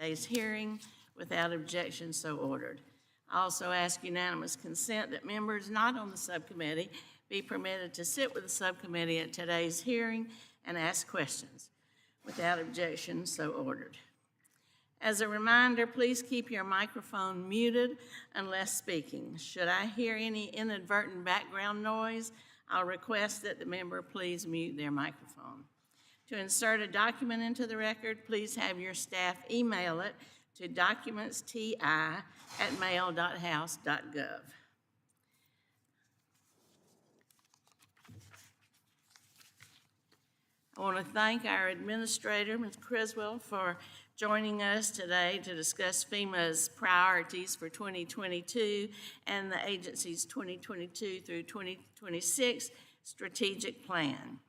today's hearing. Without objection, so ordered. I also ask unanimous consent that members not on the subcommittee be permitted to sit with the subcommittee at today's hearing and ask questions. Without objection, so ordered. As a reminder, please keep your microphone muted unless speaking. Should I hear any inadvertent background noise, I'll request that the member please mute their microphone. To insert a document into the record, please have your staff email it to documentsti@mail.house.gov. I want to thank our administrator, Ms. Criswell, for joining us today to discuss FEMA's priorities for 2022 and the agency's 2022 through 2026 strategic plan.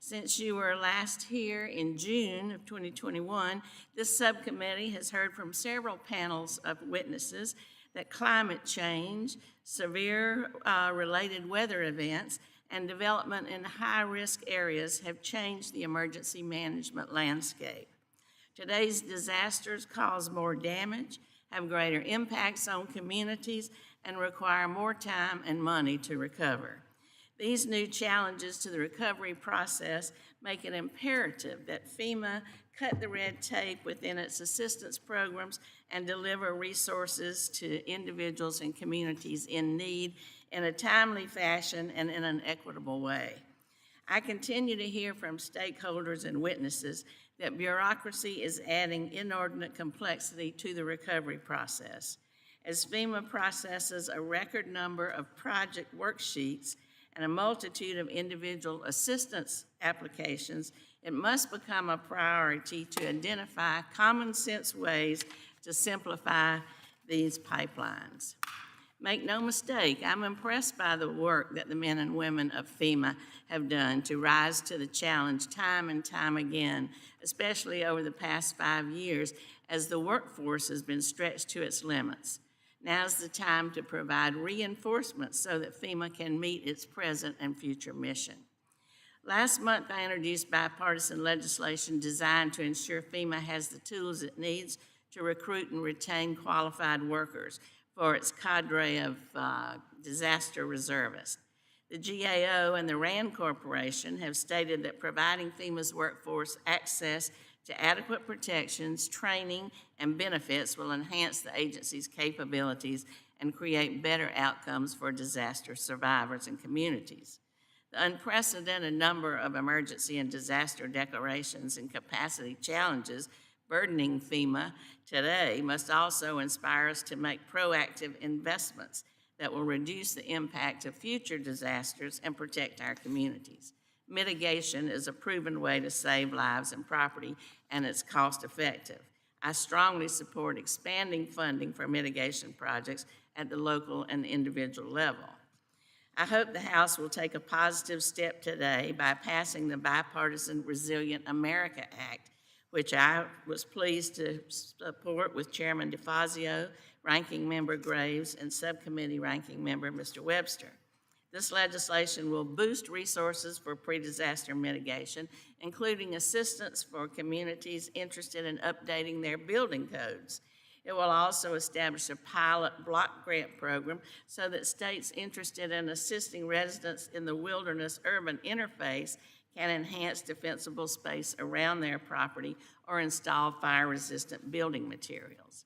Since you were last here in June of 2021, this subcommittee has heard from several panels of witnesses that climate change, severe related weather events, and development in high-risk areas have changed the emergency management landscape. Today's disasters cause more damage, have greater impacts on communities, and require more time and money to recover. These new challenges to the recovery process make it imperative that FEMA cut the red tape within its assistance programs and deliver resources to individuals and communities in need in a timely fashion and in an equitable way. I continue to hear from stakeholders and witnesses that bureaucracy is adding inordinate complexity to the recovery process. As FEMA processes a record number of project worksheets and a multitude of individual assistance applications, it must become a priority to identify common sense ways to simplify these pipelines. Make no mistake, I'm impressed by the work that the men and women of FEMA have done to rise to the challenge time and time again, especially over the past 5 years as the workforce has been stretched to its limits. Now's the time to provide reinforcements so that FEMA can meet its present and future mission. Last month, I introduced bipartisan legislation designed to ensure FEMA has the tools it needs to recruit and retain qualified workers for its cadre of disaster reservists. The GAO and the RAND Corporation have stated that providing FEMA's workforce access to adequate protections, training, and benefits will enhance the agency's capabilities and create better outcomes for disaster survivors and communities. The unprecedented number of emergency and disaster declarations and capacity challenges burdening FEMA today must also inspire us to make proactive investments that will reduce the impact of future disasters and protect our communities. Mitigation is a proven way to save lives and property, and it's cost-effective. I strongly support expanding funding for mitigation projects at the local and individual level. I hope the House will take a positive step today by passing the Bipartisan Resilient America Act, which I was pleased to support with Chairman DeFazio, Ranking Member Graves, and Subcommittee Ranking Member Mr. Webster. This legislation will boost resources for pre-disaster mitigation, including assistance for communities interested in updating their building codes. It will also establish a pilot block grant program so that states interested in assisting residents in the wilderness-urban interface can enhance defensible space around their property or install fire-resistant building materials.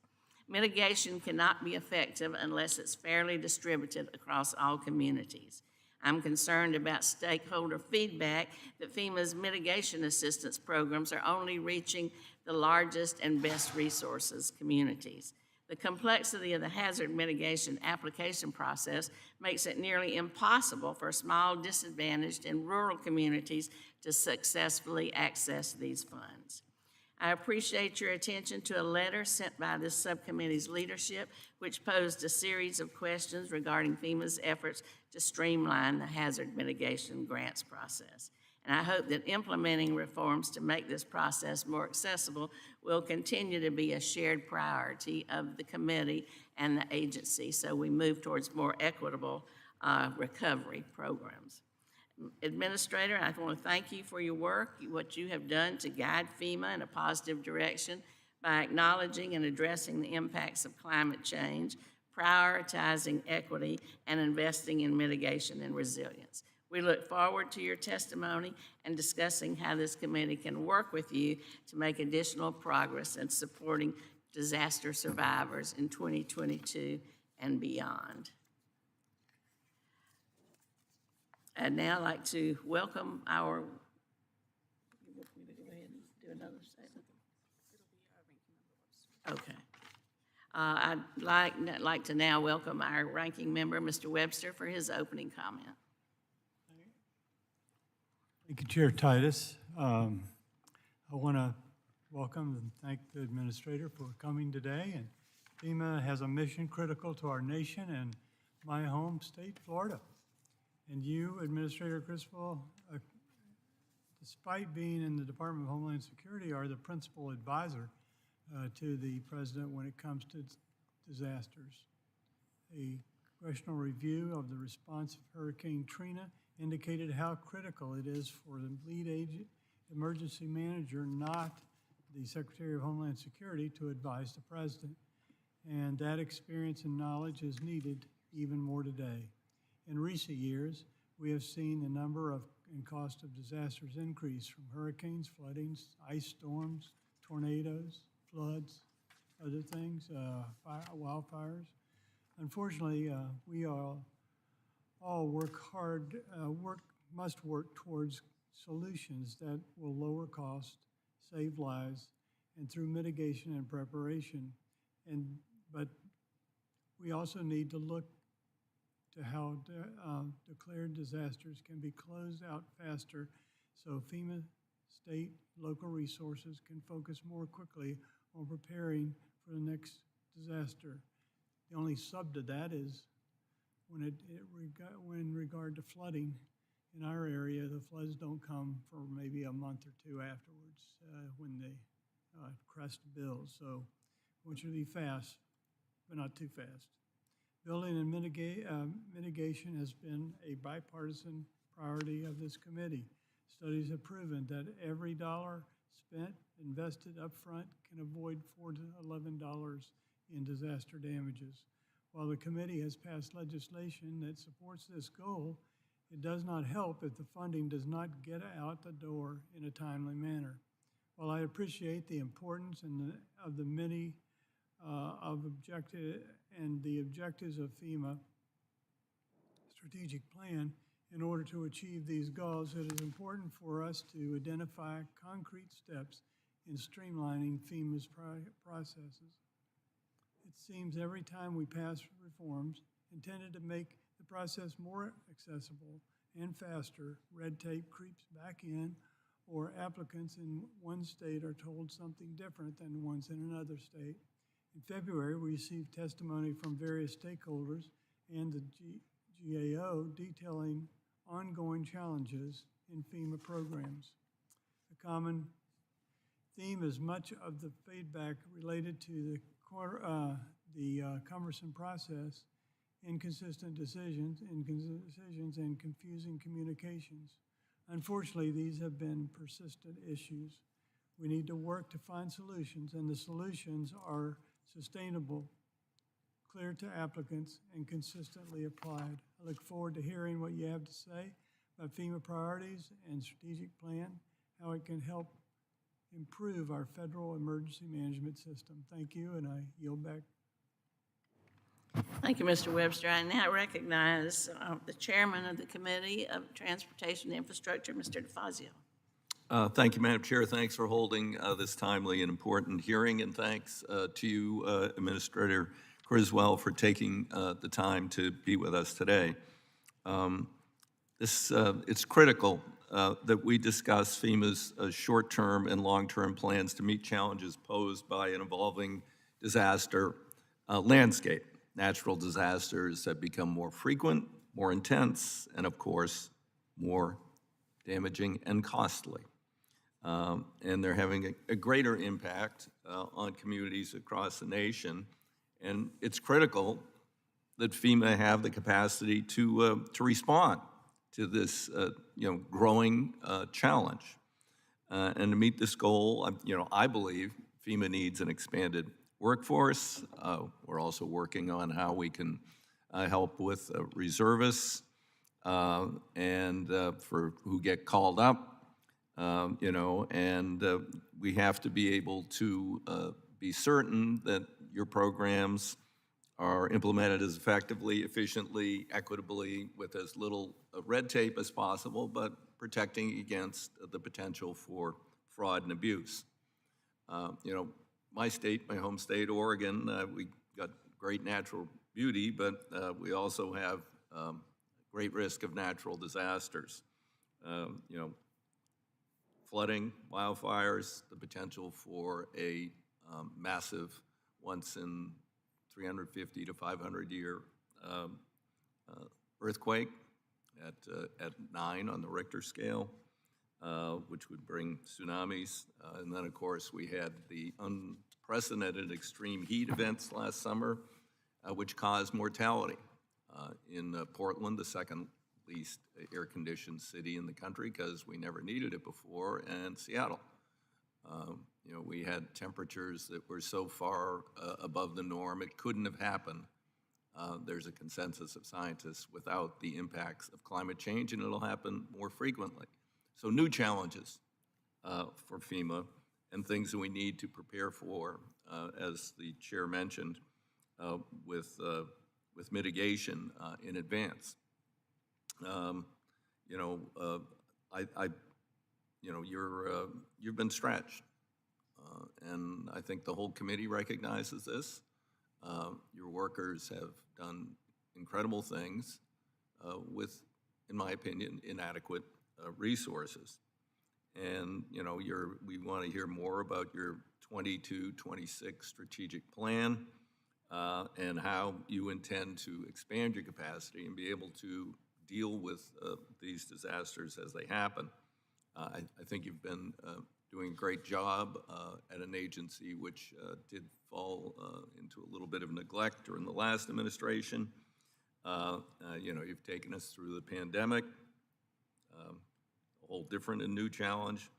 Mitigation cannot be effective unless it's fairly distributed across all communities. I'm concerned about stakeholder feedback that FEMA's mitigation assistance programs are only reaching the largest and best resources communities. The complexity of the hazard mitigation application process makes it nearly impossible for small, disadvantaged, and rural communities to successfully access these funds. I appreciate your attention to a letter sent by this subcommittee's leadership, which posed a series of questions regarding FEMA's efforts to streamline the hazard mitigation grants process. And I hope that implementing reforms to make this process more accessible will continue to be a shared priority of the committee and the agency, so we move towards more equitable recovery programs. Administrator, I want to thank you for your work, what you have done to guide FEMA in a positive direction. by acknowledging and addressing the impacts of climate change, prioritizing equity, and investing in mitigation and resilience. We look forward to your testimony and discussing how this committee can work with you to make additional progress in supporting disaster survivors in 2022 and beyond. I'd now like to welcome our, you want me to go ahead and do another statement? Okay. I'd like to now welcome our ranking member, Mr. Webster, for his opening comment. Thank you, Chair Titus. I want to welcome and thank the administrator for coming today. And FEMA has a mission critical to our nation and my home state, Florida. And you, Administrator Criswell, despite being in the Department of Homeland Security, are the principal advisor to the President when it comes to disasters. A congressional review of the response of Hurricane Trina indicated how critical it is for the lead emergency manager, not the Secretary of Homeland Security, to advise the President. And that experience and knowledge is needed even more today. In recent years, we have seen the number of and cost of disasters increase from hurricanes, floodings, ice storms, tornadoes, floods, other things, wildfires. Unfortunately, we all must work towards solutions that will lower costs, save lives, and through mitigation and preparation. But we also need to look to how declared disasters can be closed out faster so FEMA, state, local resources can focus more quickly on preparing for the next disaster. The only sub to that is when in regard to flooding in our area, the floods don't come for maybe a month or two afterwards when they crest builds. So I want you to be fast, but not too fast. Building and mitigation has been a bipartisan priority of this committee. Studies have proven that every dollar spent, invested upfront, can avoid $4 to $11 in disaster damages. While the committee has passed legislation that supports this goal, it does not help if the funding does not get out the door in a timely manner. While I appreciate the importance of the many objectives of FEMA strategic plan, in order to achieve these goals, it is important for us to identify concrete steps in streamlining FEMA's processes. It seems every time we pass reforms intended to make the process more accessible and faster, red tape creeps back in, or applicants in one state are told something different than ones in another state. In February, we received testimony from various stakeholders and the GAO detailing ongoing challenges in FEMA programs. A common theme is much of the feedback related to the cumbersome process, inconsistent decisions, and confusing communications. Unfortunately, these have been persistent issues. We need to work to find solutions, and the solutions are sustainable, clear to applicants, and consistently applied. I look forward to hearing what you have to say about FEMA priorities and strategic plan, how it can help improve our federal emergency management system. Thank you, and I yield back. Thank you, Mr. Webster. I now recognize the chairman of the Committee of Transportation and Infrastructure, Mr. DeFazio. Thank you, Madam Chair. Thanks for holding this timely and important hearing, and thanks to you, Administrator Criswell, for taking the time to be with us today. It's critical that we discuss FEMA's short-term and long-term plans to meet challenges posed by an evolving disaster landscape. Natural disasters have become more frequent, more intense, and of course, more damaging and costly. And they're having a greater impact on communities across the nation. And it's critical that FEMA have the capacity to respond to this growing challenge. And to meet this goal, I believe FEMA needs an expanded workforce. We're also working on how we can help with reservists and for who get called up, and we have to be able to be certain that your programs are implemented as effectively, efficiently, equitably, with as little red tape as possible, but protecting against the potential for fraud and abuse. My state, my home state, Oregon, we got great natural beauty, but we also have great risk of natural disasters. Flooding, wildfires, the potential for a massive, once in 350 to 500 year earthquake at 9 on the Richter scale, which would bring tsunamis. And then, of course, we had the unprecedented extreme heat events last summer, which caused mortality in Portland, the second least air-conditioned city in the country because we never needed it before, and Seattle. We had temperatures that were so far above the norm, it couldn't have happened. There's a consensus of scientists without the impacts of climate change, and it'll happen more frequently. So new challenges for FEMA and things that we need to prepare for, as the chair mentioned, with mitigation in advance. You've been stretched, and I think the whole committee recognizes this. Your workers have done incredible things with, in my opinion, inadequate resources. And we want to hear more about your 22-26 strategic plan and how you intend to expand your capacity and be able to deal with these disasters as they happen. I think you've been doing a great job at an agency which did fall into a little bit of neglect during the last administration. You've taken us through the pandemic, a whole different and new challenge.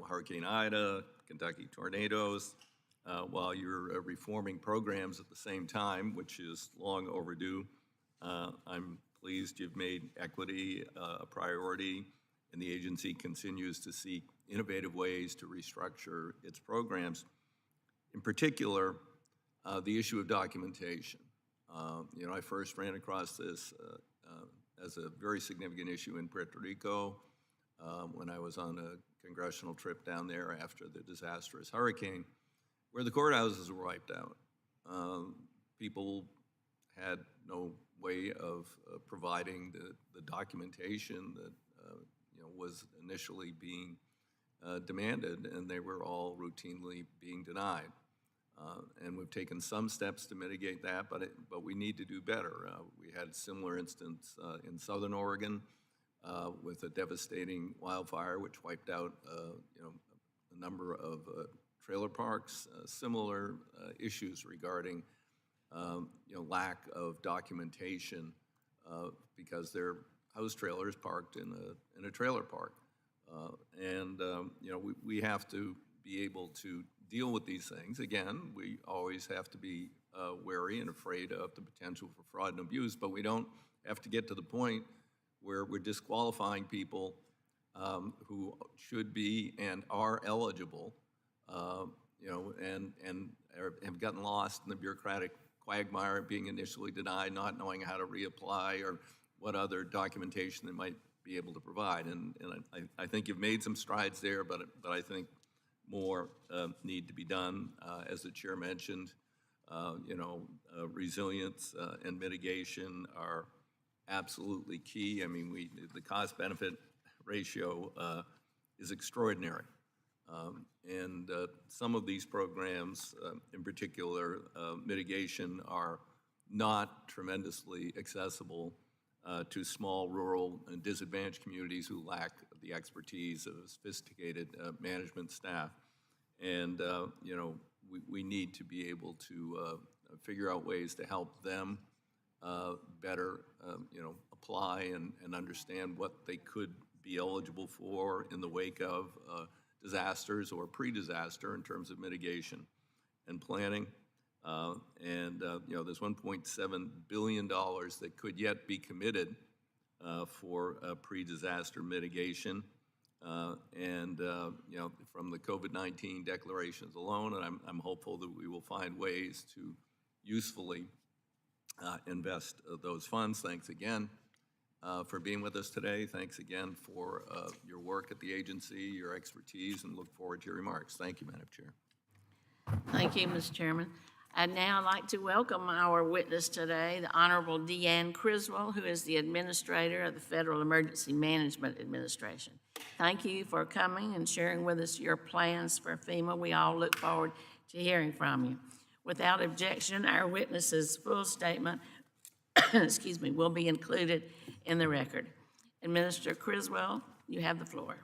Hurricane Ida, Kentucky tornadoes, while you're reforming programs at the same time, which is long overdue. I'm pleased you've made equity a priority, and the agency continues to seek innovative ways to restructure its programs. In particular, the issue of documentation. I first ran across this as a very significant issue in Puerto Rico when I was on a congressional trip down there after the disastrous hurricane, where the courthouses were wiped out. People had no way of providing the documentation that was initially being demanded, and they were all routinely being denied. And we've taken some steps to mitigate that, but we need to do better. We had a similar instance in Southern Oregon with a devastating wildfire which wiped out a number of trailer parks. Similar issues regarding lack of documentation because they're house trailers parked in a trailer park. We have to be able to deal with these things. Again, we always have to be wary and afraid of the potential for fraud and abuse, but we don't have to get to the point where we're disqualifying people who should be and are eligible, and have gotten lost in the bureaucratic quagmire, being initially denied, not knowing how to reapply or what other documentation they might be able to provide. And I think you've made some strides there, but I think more need to be done. As the chair mentioned, resilience and mitigation are absolutely key. I mean, the cost-benefit ratio is extraordinary. And some of these programs, in particular, mitigation, are not tremendously accessible to small, rural, and disadvantaged communities who lack the expertise of sophisticated management staff. And, we need to be able to figure out ways to help them better, apply and understand what they could be eligible for in the wake of disasters or pre-disaster in terms of mitigation and planning. There's $1.7 billion that could yet be committed for pre-disaster mitigation. From the COVID-19 declarations alone, and I'm hopeful that we will find ways to usefully invest those funds. Thanks again for being with us today. Thanks again for your work at the agency, your expertise, and look forward to your remarks. Thank you, Madam Chair. Thank you, Mr. Chairman. I'd now like to welcome our witness today, the Honorable Deanne Criswell, who is the Administrator of the Federal Emergency Management Administration. Thank you for coming and sharing with us your plans for FEMA. We all look forward to hearing from you. Without objection, our witness's full statement will be included in the record. Administrator Criswell, you have the floor.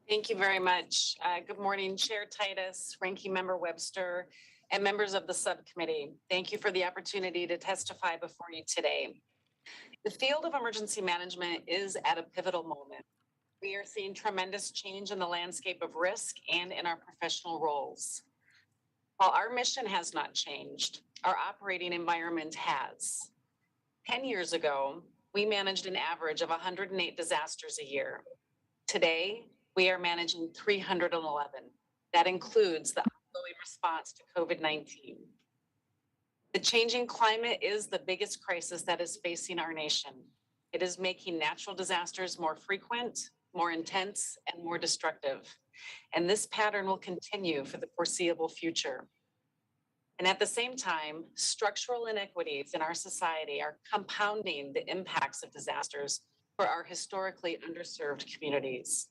Thank you very much. Good morning, Chair Titus, Ranking Member Webster, and members of the subcommittee. Thank you for the opportunity to testify before you today. The field of emergency management is at a pivotal moment. We are seeing tremendous change in the landscape of risk and in our professional roles. While our mission has not changed, our operating environment has. 10 years ago, we managed an average of 108 disasters a year. Today, we are managing 311. That includes the ongoing response to COVID-19. The changing climate is the biggest crisis that is facing our nation. It is making natural disasters more frequent, more intense, and more destructive. And this pattern will continue for the foreseeable future. And at the same time, structural inequities in our society are compounding the impacts of disasters for our historically underserved communities.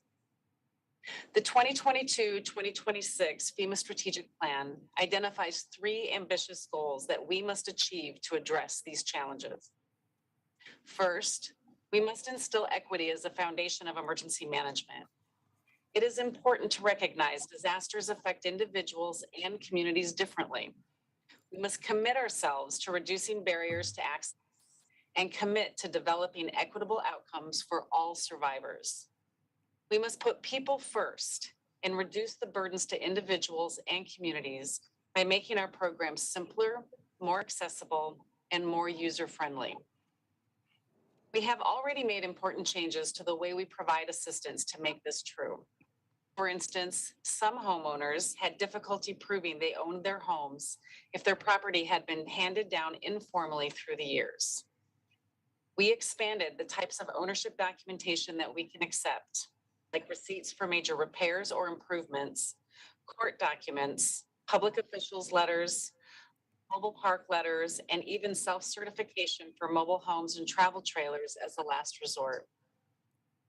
The 2022-2026 FEMA Strategic Plan identifies 3 ambitious goals that we must achieve to address these challenges. First, we must instill equity as the foundation of emergency management. It is important to recognize disasters affect individuals and communities differently. We must commit ourselves to reducing barriers to access and commit to developing equitable outcomes for all survivors. We must put people first and reduce the burdens to individuals and communities by making our programs simpler, more accessible, and more user-friendly. We have already made important changes to the way we provide assistance to make this true. For instance, some homeowners had difficulty proving they owned their homes if their property had been handed down informally through the years. We expanded the types of ownership documentation that we can accept, like receipts for major repairs or improvements, court documents, public officials' letters, mobile park letters, and even self-certification for mobile homes and travel trailers as a last resort.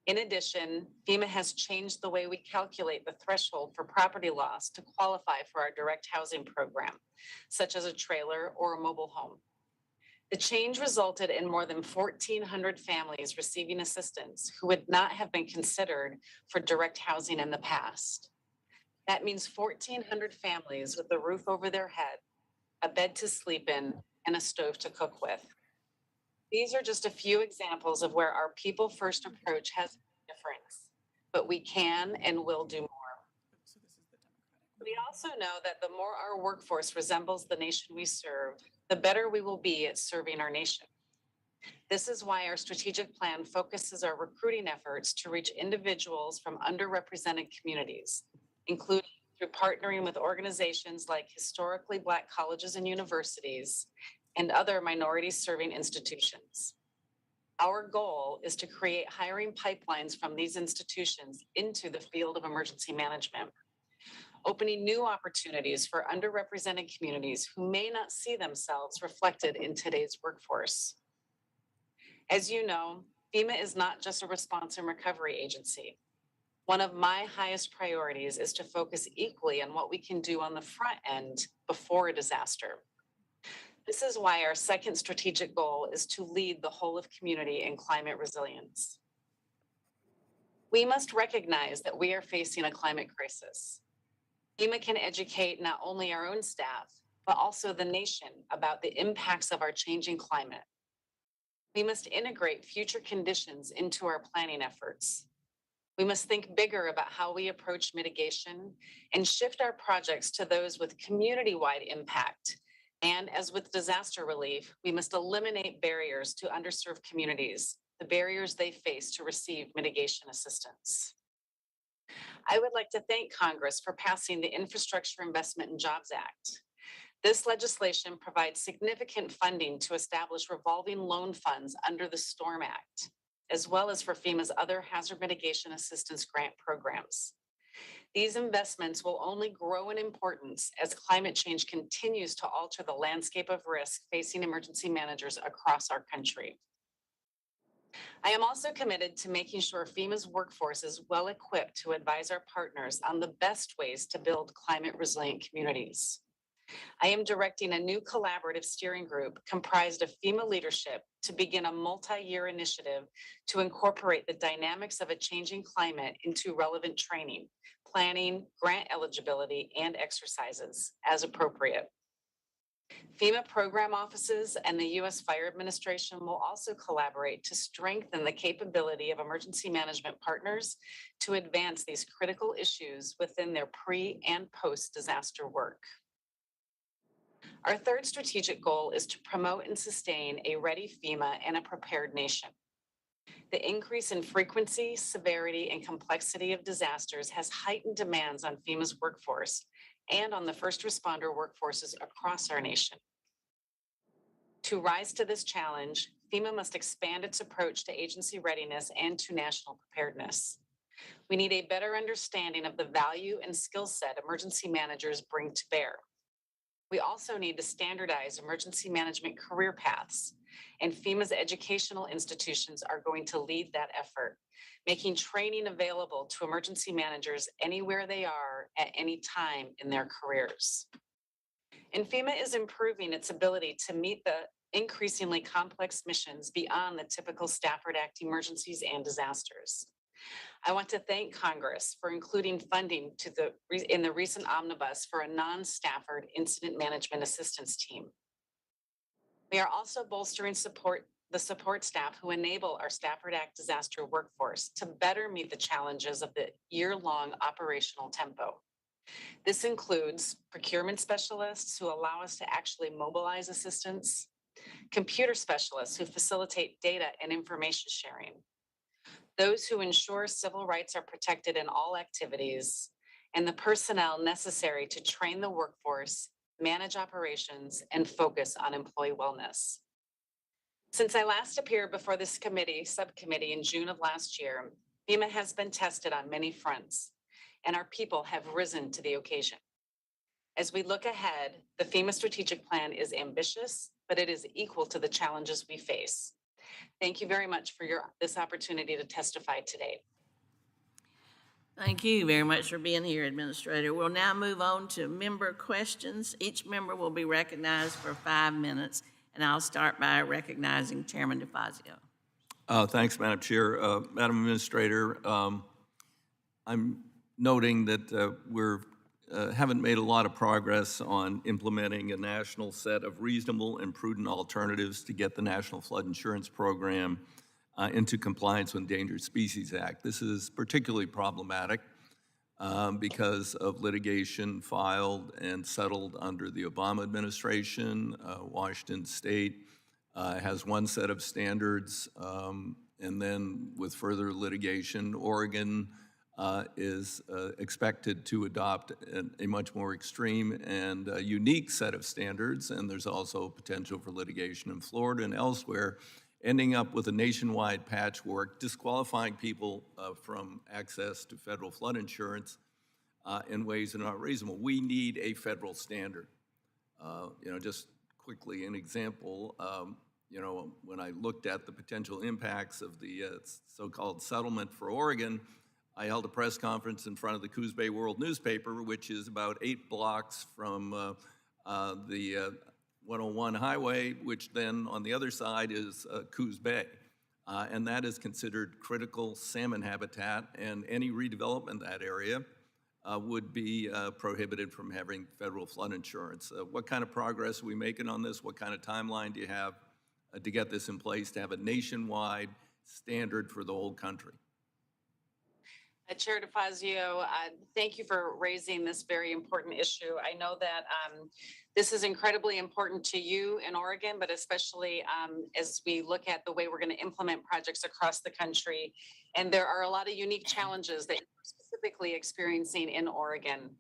In addition, FEMA has changed the way we calculate the threshold for property loss to qualify for our direct housing program, such as a trailer or a mobile home. The change resulted in more than 1,400 families receiving assistance who would not have been considered for direct housing in the past. That means 1,400 families with a roof over their head, a bed to sleep in, and a stove to cook with. These are just a few examples of where our people-first approach has made a difference, but we can and will do more. We also know that the more our workforce resembles the nation we serve, the better we will be at serving our nation. This is why our strategic plan focuses our recruiting efforts to reach individuals from underrepresented communities, including through partnering with organizations like historically Black colleges and universities and other minority-serving institutions. Our goal is to create hiring pipelines from these institutions into the field of emergency management, opening new opportunities for underrepresented communities who may not see themselves reflected in today's workforce. As you know, FEMA is not just a response and recovery agency. One of my highest priorities is to focus equally on what we can do on the front end before a disaster. This is why our second strategic goal is to lead the whole of community in climate resilience. We must recognize that we are facing a climate crisis. FEMA can educate not only our own staff, but also the nation about the impacts of our changing climate. We must integrate future conditions into our planning efforts. We must think bigger about how we approach mitigation and shift our projects to those with community-wide impact. And as with disaster relief, we must eliminate barriers to underserved communities, the barriers they face to receive mitigation assistance. I would like to thank Congress for passing the Infrastructure Investment and Jobs Act. This legislation provides significant funding to establish revolving loan funds under the STORM Act, as well as for FEMA's other hazard mitigation assistance grant programs. These investments will only grow in importance as climate change continues to alter the landscape of risk facing emergency managers across our country. I am also committed to making sure FEMA's workforce is well equipped to advise our partners on the best ways to build climate resilient communities. I am directing a new collaborative steering group comprised of FEMA leadership to begin a multi-year initiative to incorporate the dynamics of a changing climate into relevant training, planning, grant eligibility, and exercises as appropriate. FEMA program offices and the U.S. Fire Administration will also collaborate to strengthen the capability of emergency management partners to advance these critical issues within their pre- and post-disaster work. Our third strategic goal is to promote and sustain a ready FEMA and a prepared nation. The increase in frequency, severity, and complexity of disasters has heightened demands on FEMA's workforce and on the first responder workforces across our nation. To rise to this challenge, FEMA must expand its approach to agency readiness and to national preparedness. We need a better understanding of the value and skill set emergency managers bring to bear. We also need to standardize emergency management career paths, and FEMA's educational institutions are going to lead that effort, making training available to emergency managers anywhere they are at any time in their careers. And FEMA is improving its ability to meet the increasingly complex missions beyond the typical Stafford Act emergencies and disasters. I want to thank Congress for including funding in the recent omnibus for a non-Stafford incident management assistance team. We are also bolstering the support staff who enable our Stafford Act disaster workforce to better meet the challenges of the year-long operational tempo. This includes procurement specialists who allow us to actually mobilize assistance, computer specialists who facilitate data and information sharing, those who ensure civil rights are protected in all activities, and the personnel necessary to train the workforce, manage operations, and focus on employee wellness. Since I last appeared before this subcommittee in June of last year, FEMA has been tested on many fronts, and our people have risen to the occasion. As we look ahead, the FEMA strategic plan is ambitious, but it is equal to the challenges we face. Thank you very much for this opportunity to testify today. Thank you very much for being here, Administrator. We'll now move on to member questions. Each member will be recognized for 5 minutes, and I'll start by recognizing Chairman DeFazio. Thanks, Madam Chair. Madam Administrator, I'm noting that we're haven't made a lot of progress on implementing a national set of reasonable and prudent alternatives to get the National Flood Insurance Program into compliance with the Endangered Species Act. This is particularly problematic because of litigation filed and settled under the Obama administration. Washington State has one set of standards, and then with further litigation, Oregon is expected to adopt a much more extreme and unique set of standards, and there's also potential for litigation in Florida and elsewhere, ending up with a nationwide patchwork, disqualifying people from access to federal flood insurance in ways that are not reasonable. We need a federal standard. Just quickly, an example, when I looked at the potential impacts of the so-called settlement for Oregon, I held a press conference in front of the Coos Bay World newspaper, which is about 8 blocks from the 101 highway, which then on the other side is Coos Bay. And that is considered critical salmon habitat, and any redevelopment in that area would be prohibited from having federal flood insurance. What kind of progress are we making on this? What kind of timeline do you have to get this in place, to have a nationwide standard for the whole country? Chair DeFazio, thank you for raising this very important issue. I know that this is incredibly important to you in Oregon, but especially as we look at the way we're going to implement projects across the country. And there are a lot of unique challenges that you're specifically experiencing in Oregon.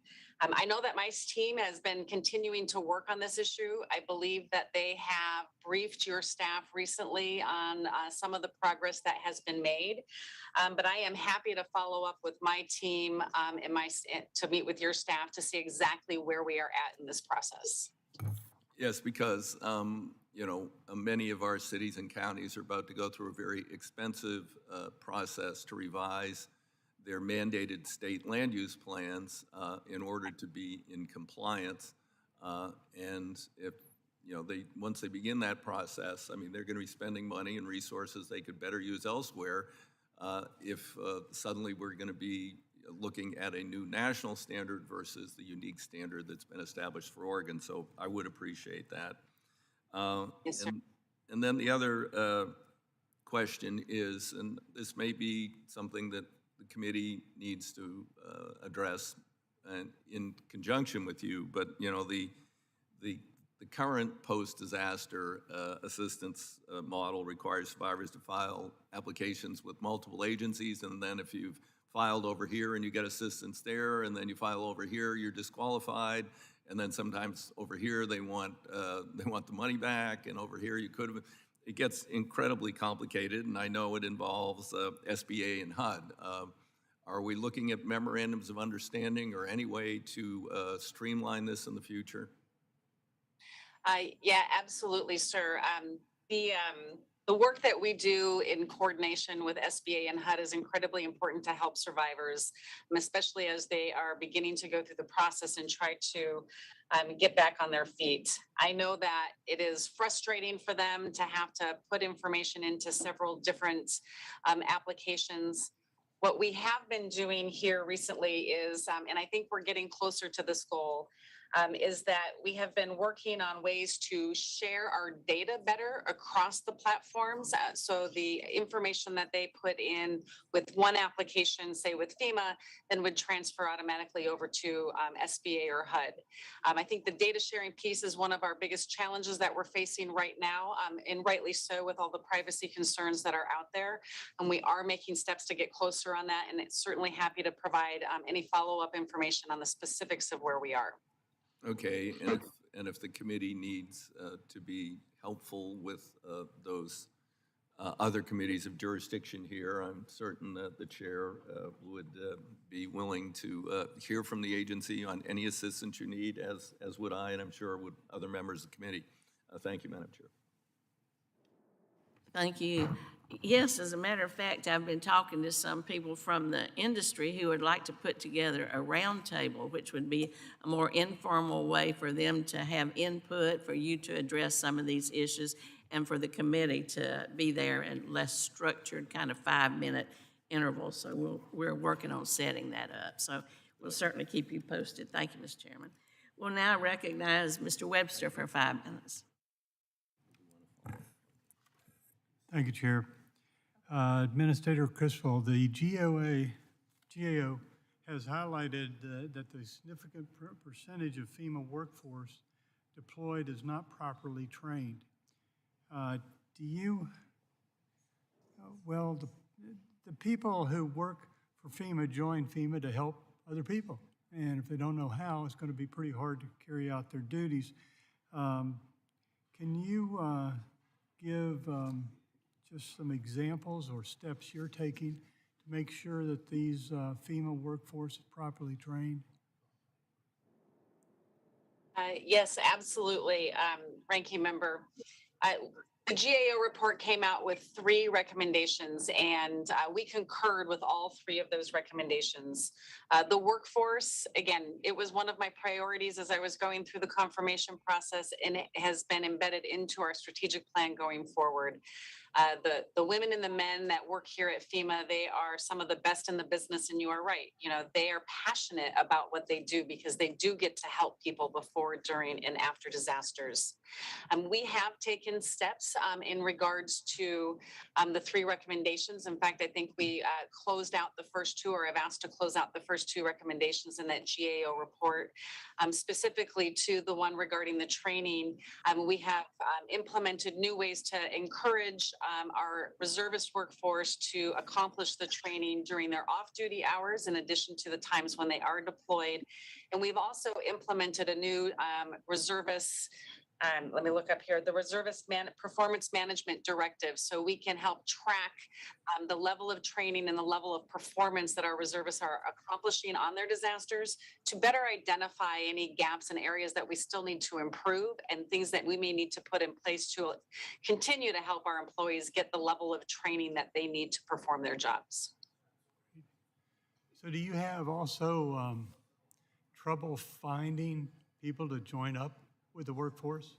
I know that my team has been continuing to work on this issue. I believe that they have briefed your staff recently on some of the progress that has been made. But I am happy to follow up with my team to meet with your staff to see exactly where we are at in this process. Yes, because, many of our cities and counties are about to go through a very expensive process to revise their mandated state land use plans in order to be in compliance. And if, once they begin that process, I mean, they're going to be spending money and resources they could better use elsewhere if suddenly we're going to be looking at a new national standard versus the unique standard that's been established for Oregon. So I would appreciate that. Yes, sir. And then the other question is, and this may be something that the committee needs to address in conjunction with you, but the current post-disaster assistance model requires survivors to file applications with multiple agencies, and then if you've filed over here and you get assistance there, and then you file over here, you're disqualified, and then sometimes over here they want the money back, and over here you could have. It gets incredibly complicated, and I know it involves SBA and HUD. Are we looking at memorandums of understanding or any way to streamline this in the future? Yeah, absolutely, sir. The work that we do in coordination with SBA and HUD is incredibly important to help survivors, especially as they are beginning to go through the process and try to get back on their feet. I know that it is frustrating for them to have to put information into several different applications. What we have been doing here recently is, and I think we're getting closer to this goal, is that we have been working on ways to share our data better across the platforms. So the information that they put in with one application, say with FEMA, then would transfer automatically over to SBA or HUD. I think the data sharing piece is one of our biggest challenges that we're facing right now, and rightly so with all the privacy concerns that are out there. And we are making steps to get closer on that, and it's certainly happy to provide any follow-up information on the specifics of where we are. Okay, and if the committee needs to be helpful with those other committees of jurisdiction here, I'm certain that the chair would be willing to hear from the agency on any assistance you need, as would I, and I'm sure would other members of the committee. Thank you, Madam Chair. Thank you. Yes, as a matter of fact, I've been talking to some people from the industry who would like to put together a roundtable, which would be a more informal way for them to have input, for you to address some of these issues, and for the committee to be there in less structured, kind of 5-minute intervals. So we're working on setting that up. So we'll certainly keep you posted. Thank you, Mr. Chairman. We'll now recognize Mr. Webster for 5 minutes. Thank you, Chair. Administrator Criswell, the GAO has highlighted that the significant percentage of FEMA workforce deployed is not properly trained. The people who work for FEMA join FEMA to help other people. And if they don't know how, it's going to be pretty hard to carry out their duties. Can you give just some examples or steps you're taking to make sure that these FEMA workforce is properly trained? Yes, absolutely, Ranking Member. The GAO report came out with 3 recommendations, and we concurred with all 3 of those recommendations. The workforce, again, it was one of my priorities as I was going through the confirmation process, and it has been embedded into our strategic plan going forward. The women and the men that work here at FEMA, they are some of the best in the business, and you are right. You know, they are passionate about what they do because they do get to help people before, during, and after disasters. We have taken steps in regards to the 3 recommendations. In fact, I think we closed out the first 2, or have asked to close out the first 2 recommendations in that GAO report. Specifically to the one regarding the training, we have implemented new ways to encourage our reservist workforce to accomplish the training during their off-duty hours, in addition to the times when they are deployed. And we've also implemented a new reservist, let me look up here, the Reservist Performance Management Directive, so we can help track the level of training and the level of performance that our reservists are accomplishing on their disasters, to better identify any gaps and areas that we still need to improve, and things that we may need to put in place to continue to help our employees get the level of training that they need to perform their jobs. So do you have also trouble finding people to join up with the workforce?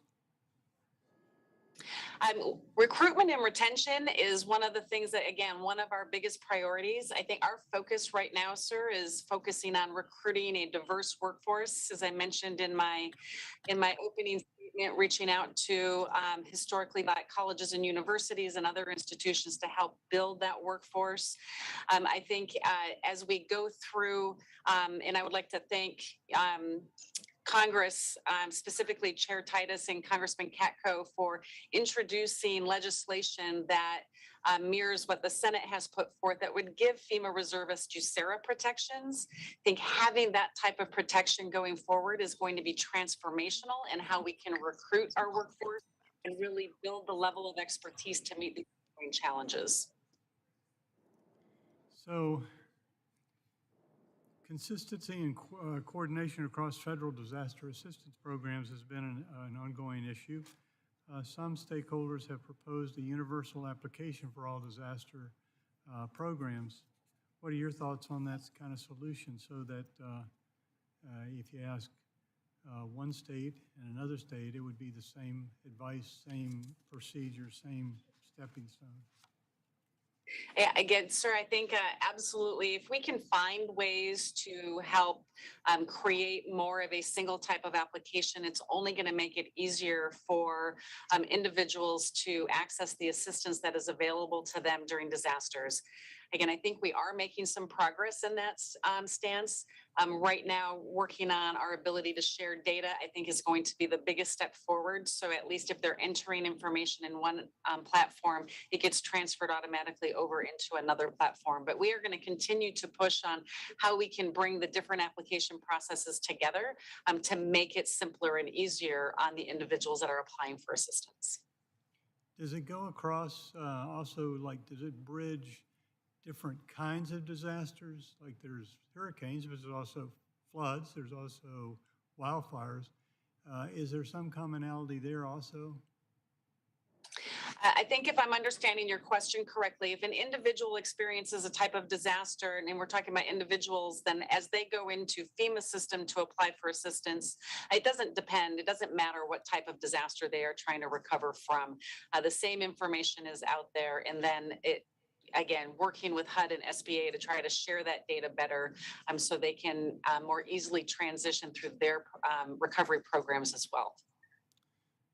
Recruitment and retention is one of the things that, again, one of our biggest priorities. I think our focus right now, sir, is focusing on recruiting a diverse workforce. As I mentioned in my opening statement, reaching out to historically Black colleges and universities and other institutions to help build that workforce. I think as we go through, and I would like to thank Congress, specifically Chair Titus and Congressman Katko, for introducing legislation that mirrors what the Senate has put forth that would give FEMA reservists USERRA protections. I think having that type of protection going forward is going to be transformational in how we can recruit our workforce and really build the level of expertise to meet these challenges. So consistency and coordination across federal disaster assistance programs has been an ongoing issue. Some stakeholders have proposed a universal application for all disaster programs. What are your thoughts on that kind of solution, so that if you ask one state and another state, it would be the same advice, same procedure, same stepping stone? Yeah, again, sir, I think absolutely, if we can find ways to help create more of a single type of application, it's only going to make it easier for individuals to access the assistance that is available to them during disasters. Again, I think we are making some progress in that stance. Right now, working on our ability to share data, I think, is going to be the biggest step forward. So at least if they're entering information in one platform, it gets transferred automatically over into another platform. But we are going to continue to push on how we can bring the different application processes together to make it simpler and easier on the individuals that are applying for assistance. Does it go across also, like, does it bridge different kinds of disasters? Like, there's hurricanes, but there's also floods, there's also wildfires. Is there some commonality there also? I think if I'm understanding your question correctly, if an individual experiences a type of disaster, and we're talking about individuals, then as they go into FEMA system to apply for assistance, it doesn't matter what type of disaster they are trying to recover from. The same information is out there, and then again, working with HUD and SBA to try to share that data better so they can more easily transition through their recovery programs as well.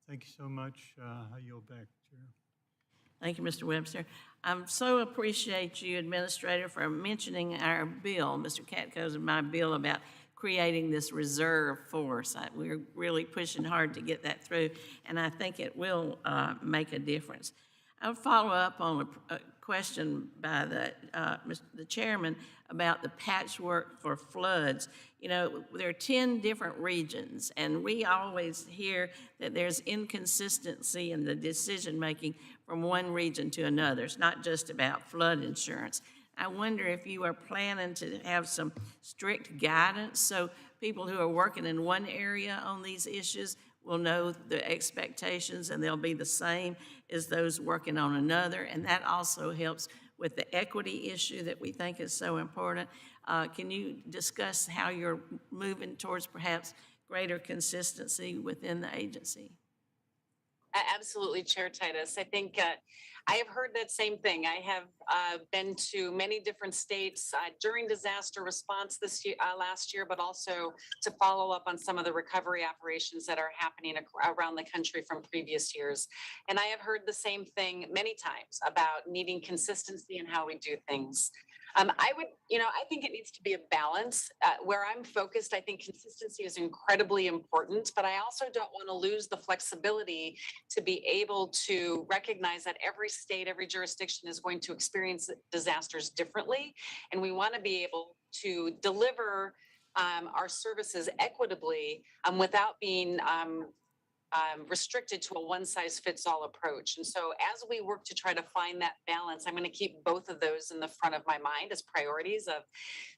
Thank you so much. I yield back, Chair. Thank you, Mr. Webster. I so appreciate you, Administrator, for mentioning our bill, Mr. Katko's and my bill about creating this reserve force. We're really pushing hard to get that through, and I think it will make a difference. I'll follow up on a question by the chairman about the patchwork for floods. You know, there are 10 different regions, and we always hear that there's inconsistency in the decision-making from one region to another. It's not just about flood insurance. I wonder if you are planning to have some strict guidance so people who are working in one area on these issues will know the expectations and they'll be the same as those working on another. And that also helps with the equity issue that we think is so important. Can you discuss how you're moving towards perhaps greater consistency within the agency? Absolutely, Chair Titus. I think I have heard that same thing. I have been to many different states during disaster response this year, last year, but also to follow up on some of the recovery operations that are happening around the country from previous years. And I have heard the same thing many times about needing consistency in how we do things. I think it needs to be a balance. Where I'm focused, I think consistency is incredibly important, but I also don't want to lose the flexibility to be able to recognize that every state, every jurisdiction is going to experience disasters differently. And we want to be able to deliver our services equitably without being restricted to a one size fits all approach. And so as we work to try to find that balance, I'm going to keep both of those in the front of my mind as priorities of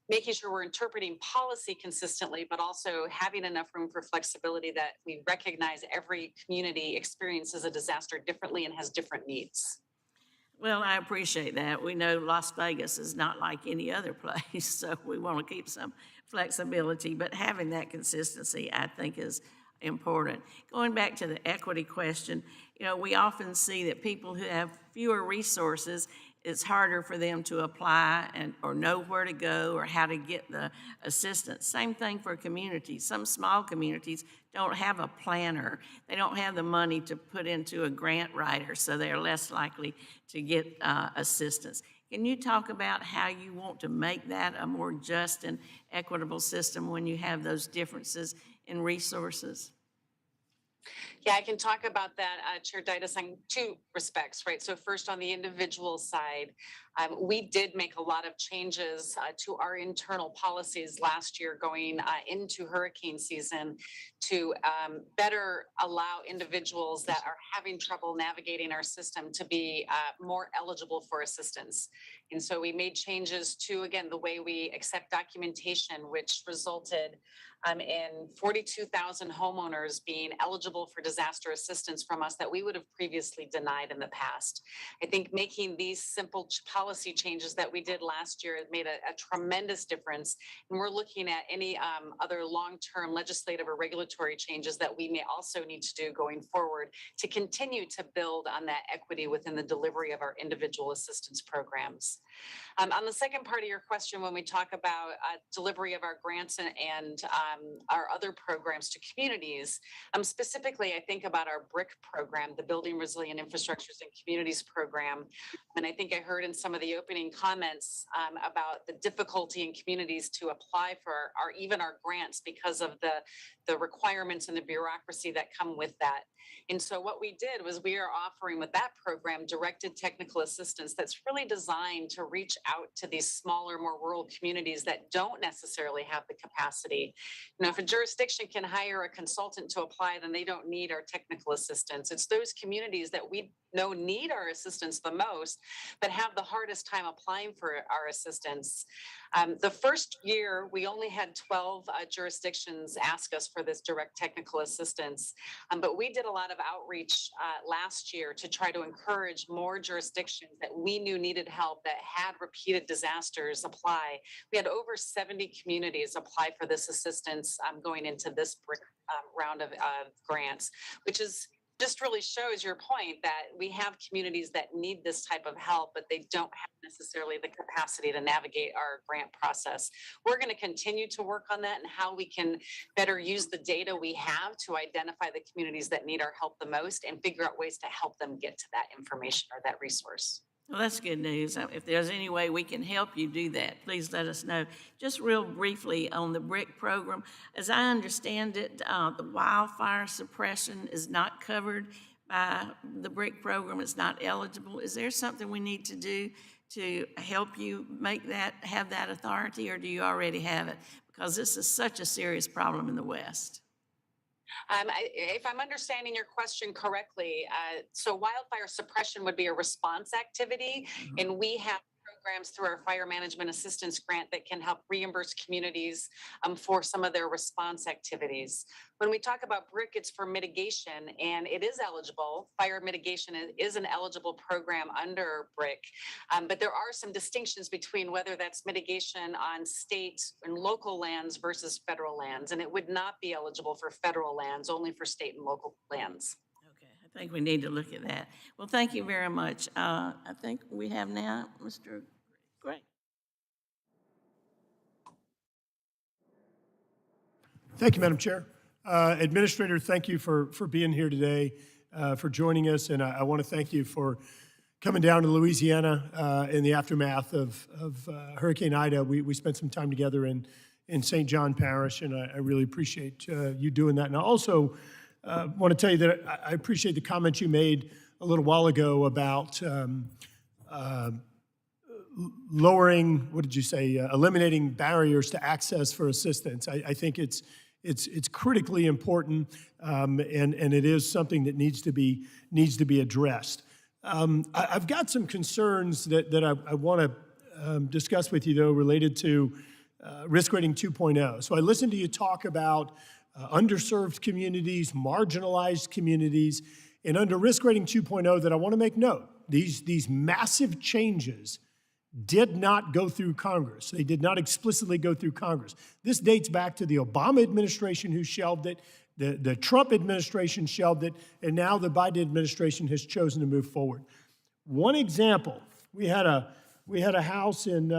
making sure we're interpreting policy consistently, but also having enough room for flexibility that we recognize every community experiences a disaster differently and has different needs. Well, I appreciate that. We know Las Vegas is not like any other place, so we want to keep some flexibility, but having that consistency, I think, is important. Going back to the equity question, we often see that people who have fewer resources, it's harder for them to apply or know where to go or how to get the assistance. Same thing for communities. Some small communities don't have a planner. They don't have the money to put into a grant writer, so they are less likely to get assistance. Can you talk about how you want to make that a more just and equitable system when you have those differences in resources? Yeah, I can talk about that, Chair Ditas, on two respects, right? So first, on the individual side, we did make a lot of changes to our internal policies last year going into hurricane season to better allow individuals that are having trouble navigating our system to be more eligible for assistance. And so we made changes to, again, the way we accept documentation, which resulted in 42,000 homeowners being eligible for disaster assistance from us that we would have previously denied in the past. I think making these simple policy changes that we did last year made a tremendous difference. And we're looking at any other long-term legislative or regulatory changes that we may also need to do going forward to continue to build on that equity within the delivery of our individual assistance programs. On the second part of your question, when we talk about delivery of our grants and our other programs to communities, specifically, I think about our BRIC program, the Building Resilient Infrastructures and Communities program. And I think I heard in some of the opening comments about the difficulty in communities to apply for even our grants because of the requirements and the bureaucracy that come with that. And so what we did was we are offering with that program directed technical assistance that's really designed to reach out to these smaller, more rural communities that don't necessarily have the capacity. If a jurisdiction can hire a consultant to apply, then they don't need our technical assistance. It's those communities that we know need our assistance the most, but have the hardest time applying for our assistance. The first year, we only had 12 jurisdictions ask us for this direct technical assistance, but we did a lot of outreach last year to try to encourage more jurisdictions that we knew needed help that had repeated disasters apply. We had over 70 communities apply for this assistance going into this round of grants, which is just really shows your point that we have communities that need this type of help, but they don't have necessarily the capacity to navigate our grant process. We're going to continue to work on that and how we can better use the data we have to identify the communities that need our help the most and figure out ways to help them get to that information or that resource. Well, that's good news. If there's any way we can help you do that, please let us know. Just real briefly on the BRIC program, as I understand it, the wildfire suppression is not covered by the BRIC program. It's not eligible. Is there something we need to do to help you have that authority, or do you already have it? Because this is such a serious problem in the West. If I'm understanding your question correctly, so wildfire suppression would be a response activity, and we have programs through our fire management assistance grant that can help reimburse communities for some of their response activities. When we talk about BRIC, it's for mitigation, and it is eligible. Fire mitigation is an eligible program under BRIC, but there are some distinctions between whether that's mitigation on state and local lands versus federal lands, and it would not be eligible for federal lands, only for state and local lands. Okay, think we need to look at that. Well, thank you very much. I think we have now Mr. Gray. Thank you, Madam Chair. Administrator, thank you for being here today, for joining us, and I want to thank you for coming down to Louisiana in the aftermath of Hurricane Ida. We spent some time together in St. John Parish, and I really appreciate you doing that. And I also want to tell you that I appreciate the comments you made a little while ago about lowering, what did you say, eliminating barriers to access for assistance. I think it's critically important, and it is something that needs to be addressed. I've got some concerns that I want to discuss with you, though, related to Risk Rating 2.0. So I listened to you talk about underserved communities, marginalized communities, and under Risk Rating 2.0 that I want to make note, these massive changes did not go through Congress. They did not explicitly go through Congress. This dates back to the Obama administration who shelved it, the Trump administration shelved it, and now the Biden administration has chosen to move forward. One example, we had a house in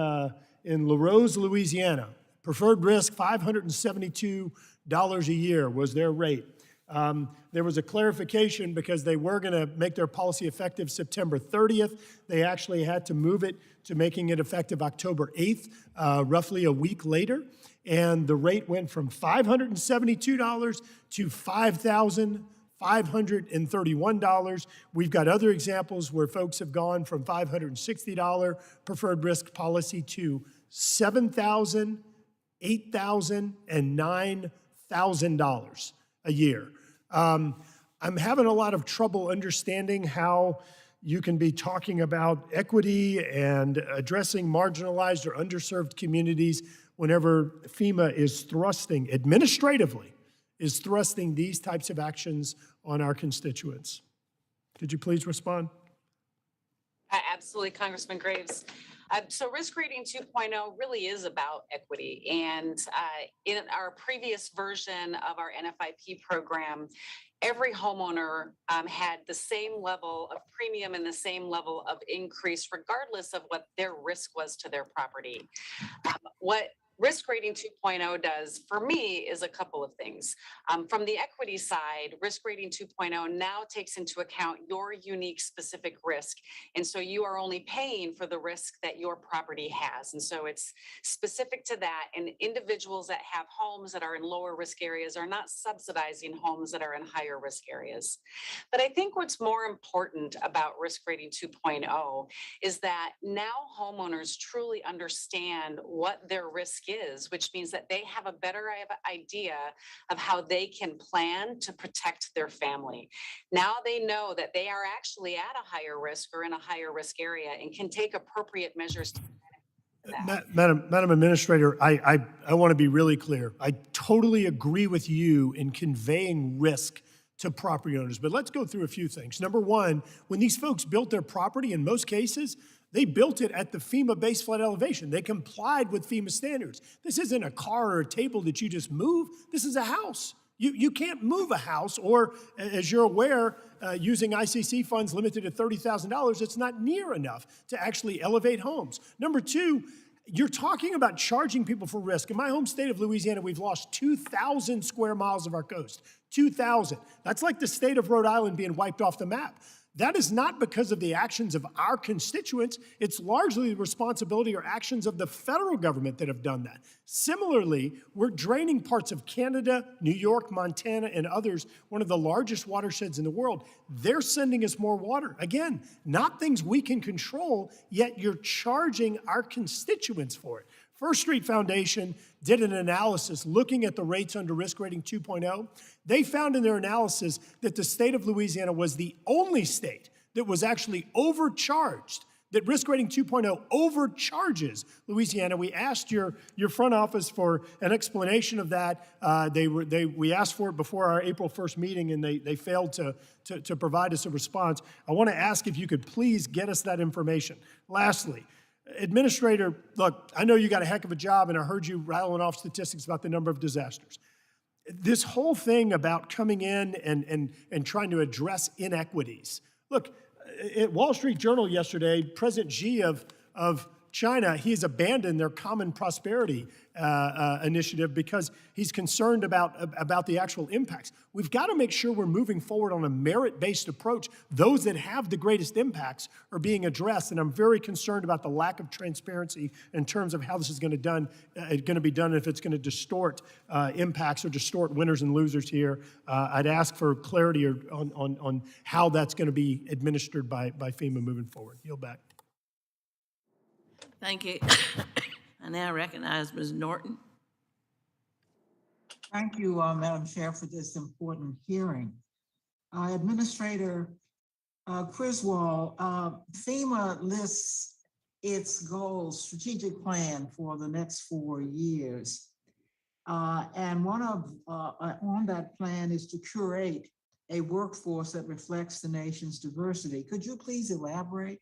LaRose, Louisiana. Preferred risk, $572 a year was their rate. There was a clarification because they were going to make their policy effective September 30th. They actually had to move it to making it effective October 8th, roughly a week later. And the rate went from $572 to $5,531. We've got other examples where folks have gone from $560 preferred risk policy to $7,000, $8,000, and $9,000 a year. I'm having a lot of trouble understanding how you can be talking about equity and addressing marginalized or underserved communities whenever FEMA is administratively thrusting these types of actions on our constituents. Could you please respond? Absolutely, Congressman Graves. So Risk Rating 2.0 really is about equity. And in our previous version of our NFIP program, every homeowner had the same level of premium and the same level of increase, regardless of what their risk was to their property. What Risk Rating 2.0 does for me is a couple of things. From the equity side, Risk Rating 2.0 now takes into account your unique specific risk. And so you are only paying for the risk that your property has. And so it's specific to that. And individuals that have homes that are in lower risk areas are not subsidizing homes that are in higher risk areas. But I think what's more important about Risk Rating 2.0 is that now homeowners truly understand what their risk is, which means that they have a better idea of how they can plan to protect their family. Now they know that they are actually at a higher risk or in a higher risk area and can take appropriate measures to that. Madam Administrator, I want to be really clear. I totally agree with you in conveying risk to property owners, but let's go through a few things. Number one, when these folks built their property, in most cases, they built it at the FEMA base flood elevation. They complied with FEMA standards. This isn't a car or a table that you just move. This is a house. You can't move a house, or as you're aware, using ICC funds limited at $30,000, it's not near enough to actually elevate homes. Number two, you're talking about charging people for risk. In my home state of Louisiana, we've lost 2,000 square miles of our coast. 2,000. That's like the state of Rhode Island being wiped off the map. That is not because of the actions of our constituents. It's largely the responsibility or actions of the federal government that have done that. Similarly, we're draining parts of Canada, New York, Montana, and others, one of the largest watersheds in the world. They're sending us more water. Again, not things we can control, yet you're charging our constituents for it. First Street Foundation did an analysis looking at the rates under Risk Rating 2.0. They found in their analysis that the state of Louisiana was the only state that was actually overcharged, that Risk Rating 2.0 overcharges Louisiana. We asked your front office for an explanation of that. We asked for it before our April 1st meeting, and they failed to provide us a response. I want to ask if you could please get us that information. Lastly, Administrator, look, I know you got a heck of a job, and I heard you rattling off statistics about the number of disasters. this whole thing about coming in and trying to address inequities. Look, at Wall Street Journal yesterday, President Xi of China, he's abandoned their common prosperity initiative because he's concerned about the actual impacts. We've got to make sure we're moving forward on a merit-based approach. Those that have the greatest impacts are being addressed, and I'm very concerned about the lack of transparency in terms of how this is going to be done, if it's going to distort impacts or distort winners and losers here. I'd ask for clarity on how that's going to be administered by FEMA moving forward. Yield back. Thank you. I now recognize Ms. Norton. Thank you, Madam Chair, for this important hearing. Administrator Criswell, FEMA lists its goals, strategic plan for the next 4 years. And one of on that plan is to curate a workforce that reflects the nation's diversity. Could you please elaborate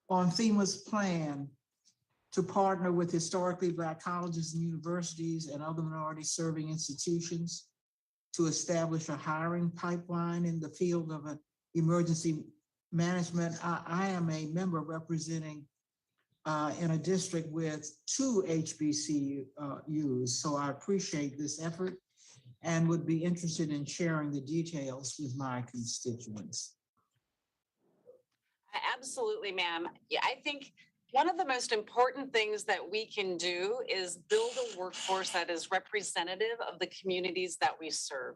on FEMA's plan to partner with historically Black colleges and universities and other minority-serving institutions to establish a hiring pipeline in the field of emergency management? I am a member representing in a district with 2 HBCUs, so I appreciate this effort and would be interested in sharing the details with my constituents. Absolutely, ma'am. Yeah, I think one of the most important things that we can do is build a workforce that is representative of the communities that we serve.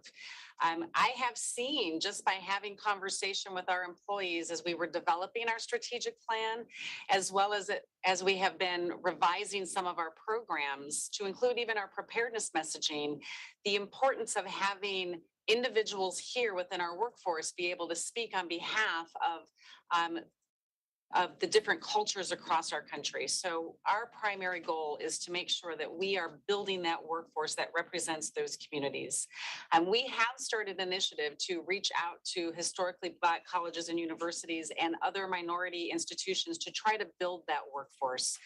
I have seen, just by having conversation with our employees as we were developing our strategic plan, as well as we have been revising some of our programs to include even our preparedness messaging, the importance of having individuals here within our workforce be able to speak on behalf of the different cultures across our country. So our primary goal is to make sure that we are building that workforce that represents those communities. And we have started an initiative to reach out to historically Black colleges and universities and other minority institutions to try to build that workforce.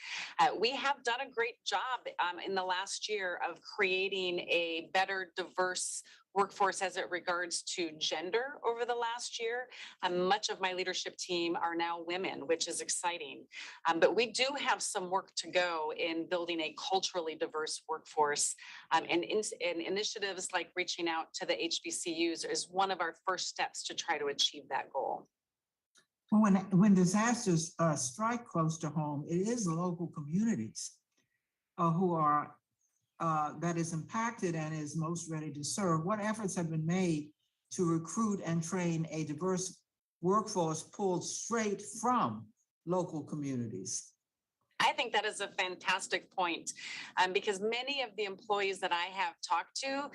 We have done a great job in the last year of creating a better, diverse workforce as it regards to gender over the last year. Much of my leadership team are now women, which is exciting. But we do have some work to go in building a culturally diverse workforce. And initiatives like reaching out to the HBCUs is one of our first steps to try to achieve that goal. Well, when disasters strike close to home, it is the local communities who are that is impacted and is most ready to serve. What efforts have been made to recruit and train a diverse workforce pulled straight from local communities? I think that is a fantastic point because many of the employees that I have talked to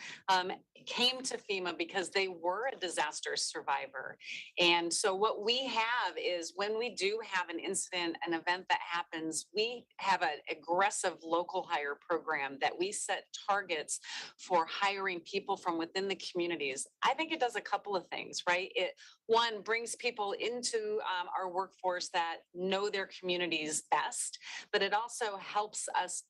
came to FEMA because they were a disaster survivor. And so what we have is when we do have an incident, an event that happens, we have an aggressive local hire program that we set targets for hiring people from within the communities. I think it does a couple of things, right? It, one, brings people into our workforce that know their communities best, but it also helps us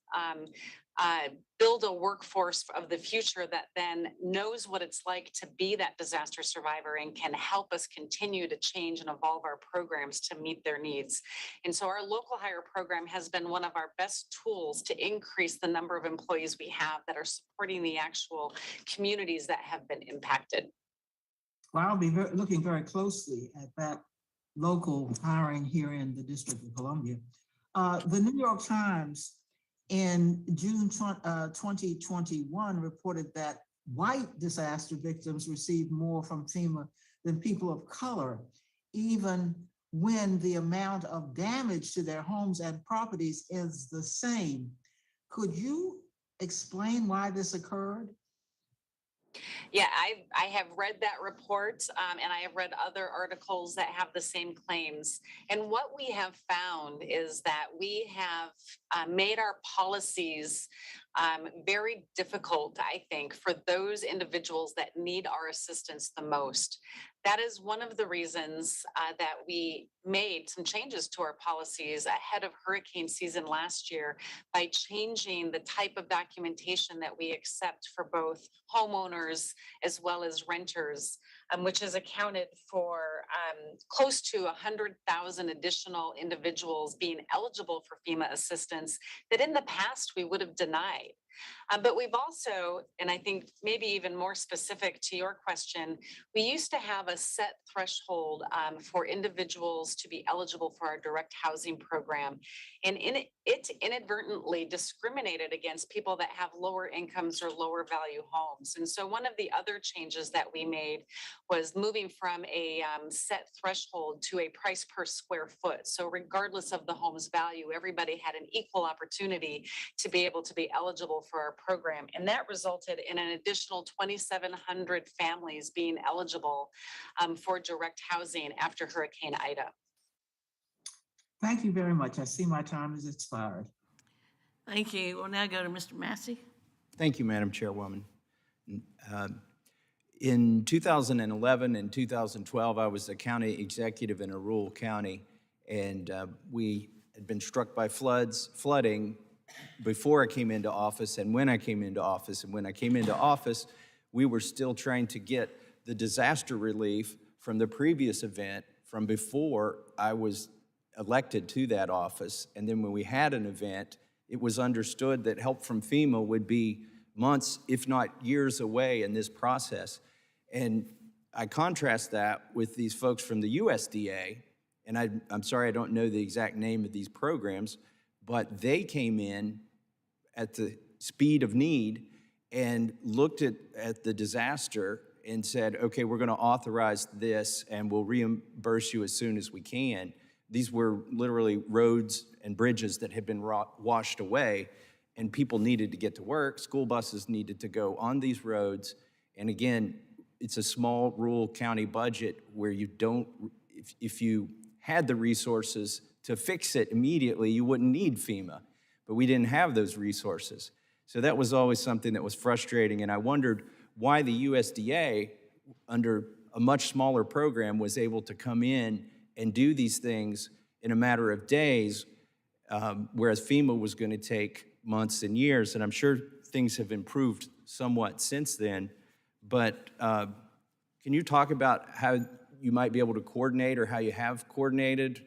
build a workforce of the future that then knows what it's like to be that disaster survivor and can help us continue to change and evolve our programs to meet their needs. And so our local hire program has been one of our best tools to increase the number of employees we have that are supporting the actual communities that have been impacted. Well, I'll be looking very closely at that local hiring here in the District of Columbia. The New York Times in June 2021 reported that white disaster victims received more from FEMA than people of color, even when the amount of damage to their homes and properties is the same. Could you explain why this occurred? Yeah, I have read that report and I have read other articles that have the same claims. And what we have found is that we have made our policies very difficult, I think, for those individuals that need our assistance the most. That is one of the reasons that we made some changes to our policies ahead of hurricane season last year by changing the type of documentation that we accept for both homeowners as well as renters, which has accounted for close to 100,000 additional individuals being eligible for FEMA assistance that in the past we would have denied. But we've also, and I think maybe even more specific to your question, we used to have a set threshold for individuals to be eligible for our direct housing program. And it inadvertently discriminated against people that have lower incomes or lower value homes. And so one of the other changes that we made was moving from a set threshold to a price per square foot. So regardless of the home's value, everybody had an equal opportunity to be able to be eligible for our program. And that resulted in an additional 2,700 families being eligible for direct housing after Hurricane Ida. Thank you very much. I see my time has expired. Thank you. We'll now go to Mr. Massey. Thank you, Madam Chairwoman. In 2011 and 2012, I was a county executive in a rural county, and we had been struck by flooding before I came into office and when I came into office. And when I came into office, we were still trying to get the disaster relief from the previous event from before I was elected to that office. And then when we had an event, it was understood that help from FEMA would be months, if not years away in this process. And I contrast that with these folks from the USDA, and I'm sorry I don't know the exact name of these programs, but they came in at the speed of need and looked at the disaster and said, okay, we're gonna authorize this and we'll reimburse you as soon as we can. These were literally roads and bridges that had been washed away, and people needed to get to work. School buses needed to go on these roads. And again, it's a small rural county budget where you don't, if you had the resources to fix it immediately, you wouldn't need FEMA. But we didn't have those resources. So that was always something that was frustrating, and I wondered why the USDA, under a much smaller program, was able to come in and do these things in a matter of days, whereas FEMA was going to take months and years. And I'm sure things have improved somewhat since then. But can you talk about how you might be able to coordinate, or how you have coordinated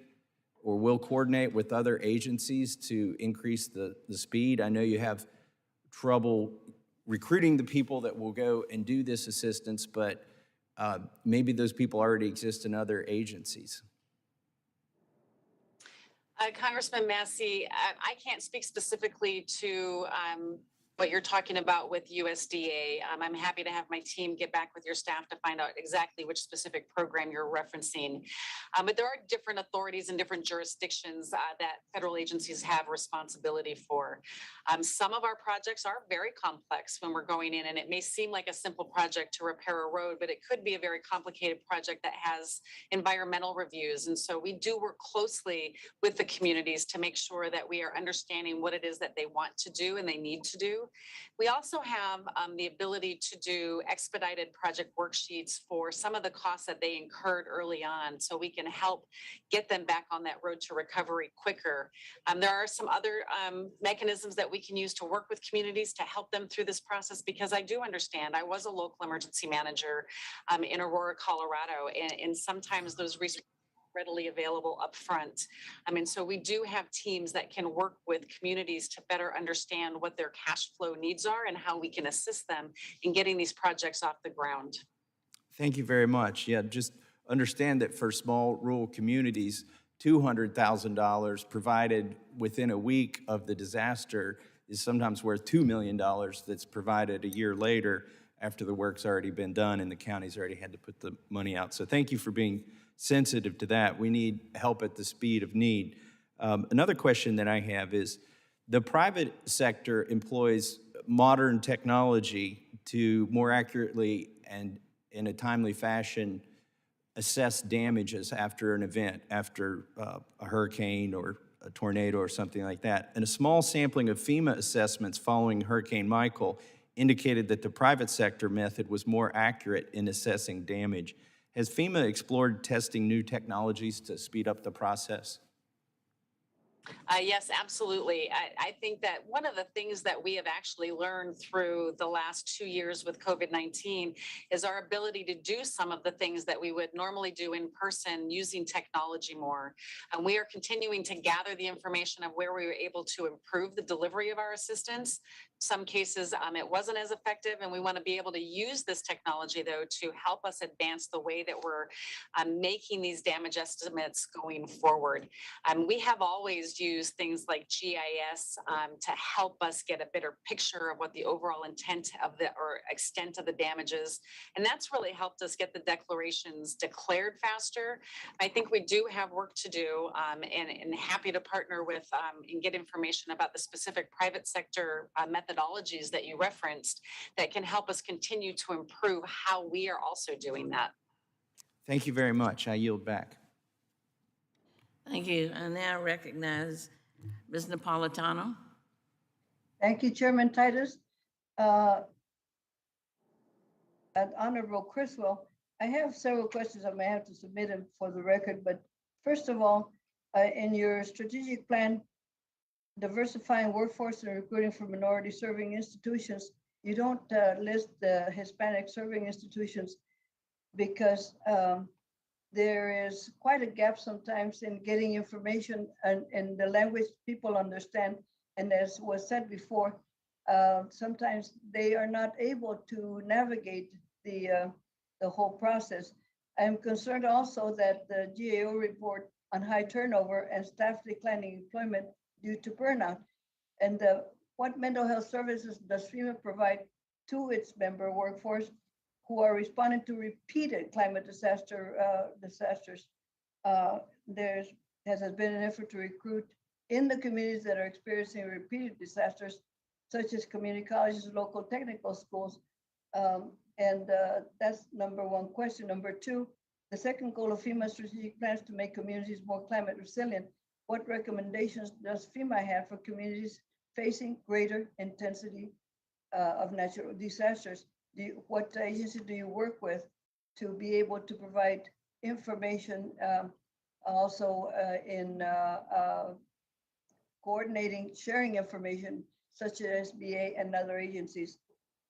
or will coordinate with other agencies to increase the speed? I know you have trouble recruiting the people that will go and do this assistance, but maybe those people already exist in other agencies. Congressman Massey, I can't speak specifically to what you're talking about with USDA. I'm happy to have my team get back with your staff to find out exactly which specific program you're referencing. But there are different authorities and different jurisdictions that federal agencies have responsibility for. Some of our projects are very complex when we're going in, and it may seem like a simple project to repair a road, but it could be a very complicated project that has environmental reviews. And so we do work closely with the communities to make sure that we are understanding what it is that they want to do and they need to do. We also have the ability to do expedited project worksheets for some of the costs that they incurred early on, so we can help get them back on that road to recovery quicker. There are some other mechanisms that we can use to work with communities to help them through this process, because I do understand, I was a local emergency manager in Aurora, Colorado, and sometimes those resources readily available up front. So we do have teams that can work with communities to better understand what their cash flow needs are and how we can assist them in getting these projects off the ground. Thank you very much. Yeah, just understand that for small rural communities, $200,000 provided within a week of the disaster is sometimes worth $2 million that's provided a year later after the work's already been done and the county's already had to put the money out. So thank you for being sensitive to that. We need help at the speed of need. Another question that I have is, the private sector employs modern technology to more accurately and in a timely fashion assess damages after an event, after a hurricane or a tornado or something like that. And a small sampling of FEMA assessments following Hurricane Michael indicated that the private sector method was more accurate in assessing damage. Has FEMA explored testing new technologies to speed up the process? Yes, absolutely. I think that one of the things that we have actually learned through the last 2 years with COVID-19 is our ability to do some of the things that we would normally do in person using technology more. And we are continuing to gather the information of where we were able to improve the delivery of our assistance. Some cases it wasn't as effective, and we want to be able to use this technology, though, to help us advance the way that we're making these damage estimates going forward. We have always used things like GIS to help us get a better picture of what the overall intent of the or extent of the damage is. And that's really helped us get the declarations declared faster. I think we do have work to do, and happy to partner with and get information about the specific private sector methodologies that you referenced that can help us continue to improve how we are also doing that. Thank you very much. I yield back. Thank you. I now recognize Ms. Napolitano. Thank you, Chairman Titus. And Honorable Criswell, I have several questions. I may have to submit them for the record, but first of all, in your strategic plan, diversifying workforce and recruiting for minority serving institutions, you don't list the Hispanic serving institutions because there is quite a gap sometimes in getting information and the language people understand. And as was said before, sometimes they are not able to navigate the whole process. I'm concerned also that the GAO report on high turnover and staff declining employment due to burnout. And what mental health services does FEMA provide to its member workforce who are responding to repeated climate disasters? There has been an effort to recruit in the communities that are experiencing repeated disasters, such as community colleges, local technical schools. And that's number one question. Number two, the second goal of FEMA strategic plans to make communities more climate resilient. What recommendations does FEMA have for communities facing greater intensity of natural disasters? What agency do you work with to be able to provide information also in coordinating, sharing information such as SBA and other agencies?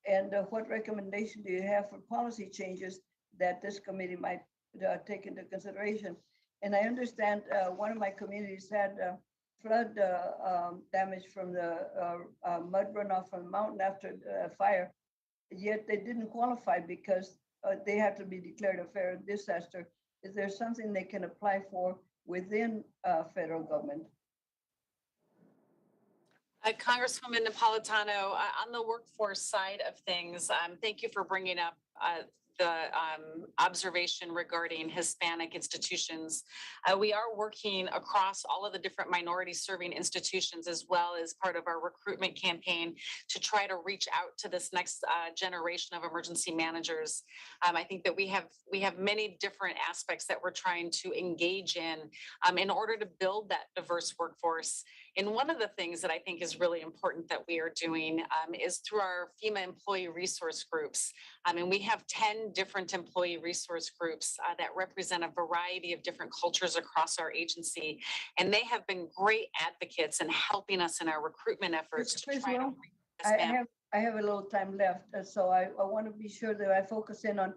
And what recommendation do you have for policy changes that this committee might take into consideration? And I understand one of my communities had flood damage from the mud runoff from the mountain after the fire, yet they didn't qualify because they have to be declared a federal disaster. Is there something they can apply for within federal government? Congresswoman Napolitano, on the workforce side of things, thank you for bringing up the observation regarding Hispanic institutions. We are working across all of the different minority serving institutions as well as part of our recruitment campaign to try to reach out to this next generation of emergency managers. I think that we have many different aspects that we're trying to engage in order to build that diverse workforce. And one of the things that I think is really important that we are doing is through our FEMA employee resource groups. And we have 10 different employee resource groups that represent a variety of different cultures across our agency. And they have been great advocates in helping us in our recruitment efforts to try to. I have a little time left, so I want to be sure that I focus in on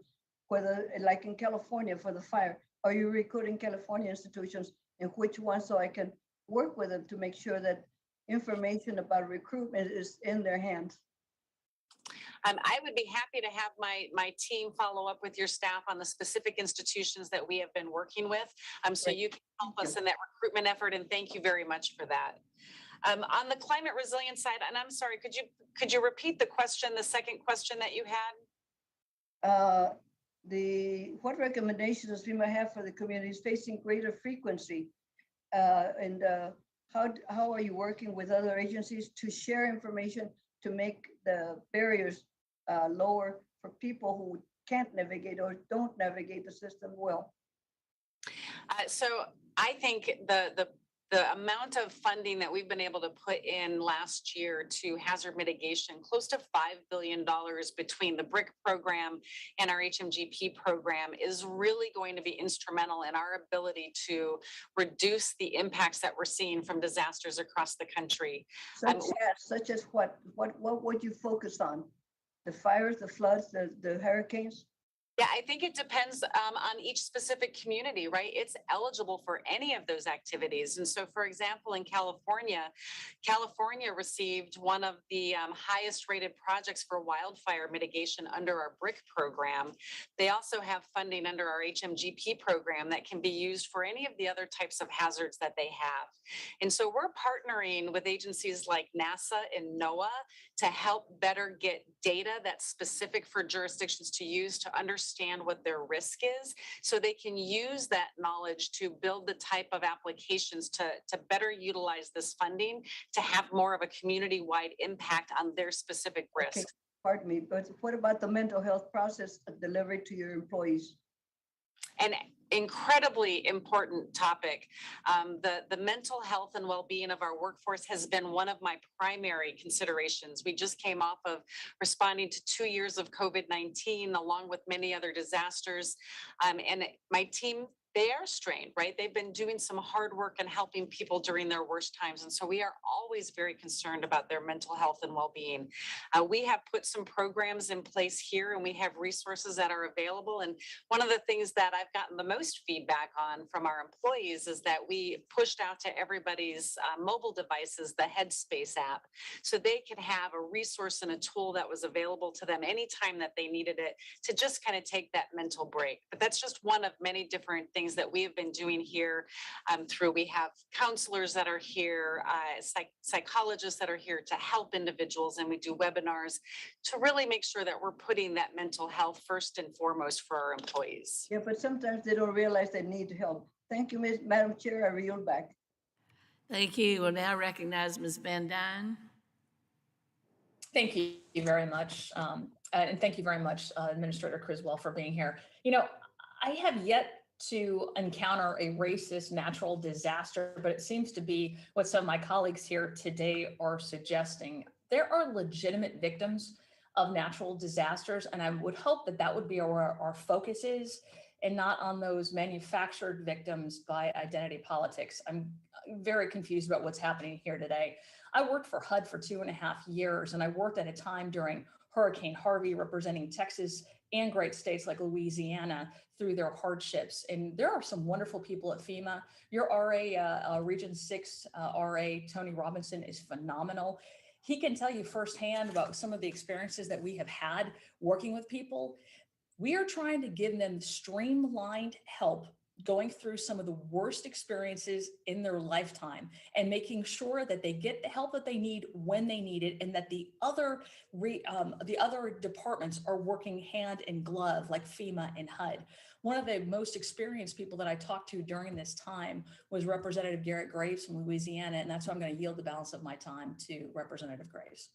whether, like in California for the fire, are you recruiting California institutions and which ones, so I can work with them to make sure that information about recruitment is in their hands? I would be happy to have my team follow up with your staff on the specific institutions that we have been working with, so you can help us in that recruitment effort. And thank you very much for that. On the climate resilience side, and I'm sorry, could you repeat the question, the second question that you had? What recommendations does FEMA have for the communities facing greater frequency? And how are you working with other agencies to share information to make the barriers lower for people who can't navigate or don't navigate the system well? So I think the the amount of funding that we've been able to put in last year to hazard mitigation, close to $5 billion between the BRIC program and our HMGP program, is really going to be instrumental in our ability to reduce the impacts that we're seeing from disasters across the country. Such as what would you focus on? The fires, the floods, the hurricanes? Yeah, I think it depends on each specific community, right? It's eligible for any of those activities. And so, for example, in California received one of the highest rated projects for wildfire mitigation under our BRIC program. They also have funding under our HMGP program that can be used for any of the other types of hazards that they have. And so we're partnering with agencies like NASA and NOAA to help better get data that's specific for jurisdictions to use to understand what their risk is, so they can use that knowledge to build the type of applications to better utilize this funding to have more of a community-wide impact on their specific risk. Okay, pardon me, but what about the mental health process delivered to your employees? An incredibly important topic. The mental health and well-being of our workforce has been one of my primary considerations. We just came off of responding to 2 years of COVID-19, along with many other disasters. And my team, they are strained, right? They've been doing some hard work and helping people during their worst times. And so we are always very concerned about their mental health and well-being. We have put some programs in place here, and we have resources that are available. And one of the things that I've gotten the most feedback on from our employees is that we pushed out to everybody's mobile devices the Headspace app, so they could have a resource and a tool that was available to them anytime that they needed it, to just kind of take that mental break. But that's just one of many different things that we have been doing here we have counselors that are here, psychologists that are here to help individuals, and we do webinars to really make sure that we're putting that mental health first and foremost for our employees. Yeah, but sometimes they don't realize they need help. Thank you, Madam Chair. I yield back. Thank you. We'll now recognize Ms. Van Dyne. Thank you very much. And thank you very much, Administrator Criswell, for being here. You know, I have yet to encounter a racist natural disaster, but it seems to be what some of my colleagues here today are suggesting. There are legitimate victims of natural disasters, and I would hope that that would be where our focus is, and not on those manufactured victims by identity politics. I'm very confused about what's happening here today. I worked for HUD for 2.5 years, and I worked at a time during Hurricane Harvey, representing Texas and great states like Louisiana through their hardships. And there are some wonderful people at FEMA. Your RA, Region 6 RA, Tony Robinson, is phenomenal. He can tell you firsthand about some of the experiences that we have had working with people. We are trying to give them streamlined help going through some of the worst experiences in their lifetime, and making sure that they get the help that they need when they need it, and that the other departments are working hand in glove, like FEMA and HUD. One of the most experienced people that I talked to during this time was Representative Garrett Graves from Louisiana, and that's why I'm going to yield the balance of my time to Representative Graves.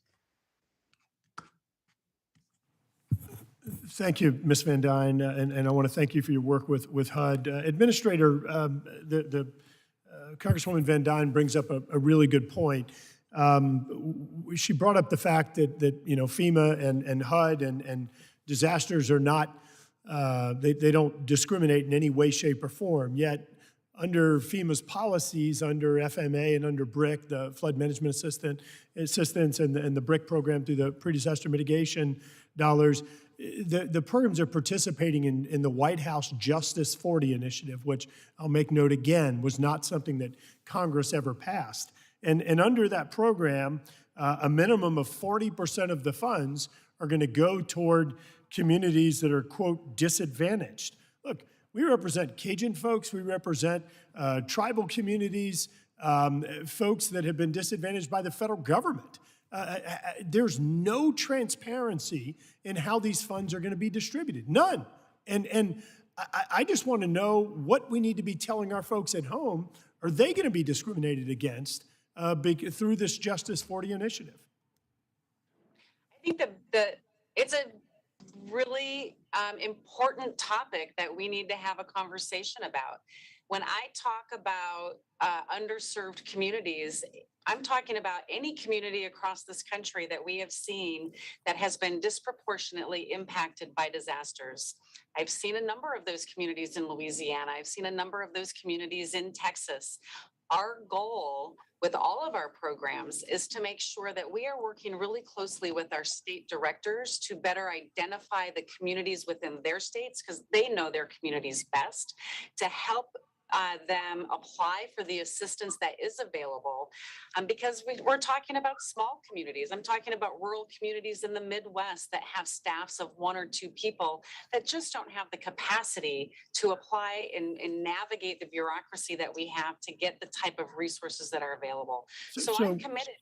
Thank you, Ms. Van Dyne, and I want to thank you for your work with HUD. Administrator, Congresswoman Van Dyne brings up a really good point. She brought up the fact that you know, FEMA and HUD and disasters are not, they don't discriminate in any way, shape, or form. Yet, under FEMA's policies, under FMA and under BRIC, the Flood Management Assistance and the BRIC program through the pre-disaster mitigation dollars, the programs are participating in the White House Justice 40 initiative, which I'll make note again, was not something that Congress ever passed. And under that program, a minimum of 40% of the funds are going to go toward communities that are, quote, disadvantaged. Look, we represent Cajun folks, we represent tribal communities, folks that have been disadvantaged by the federal government. There's no transparency in how these funds are going to be distributed, none. And I just want to know what we need to be telling our folks at home. Are they going to be discriminated against through this Justice 40 initiative? I think that it's a really important topic that we need to have a conversation about. When I talk about underserved communities, I'm talking about any community across this country that we have seen that has been disproportionately impacted by disasters. I've seen a number of those communities in Louisiana. I've seen a number of those communities in Texas. Our goal with all of our programs is to make sure that we are working really closely with our state directors to better identify the communities within their states, because they know their communities best, to help them apply for the assistance that is available. Because we're talking about small communities. I'm talking about rural communities in the Midwest that have staffs of 1 or 2 people that just don't have the capacity to apply and navigate the bureaucracy that we have to get the type of resources that are available. So I'm committed.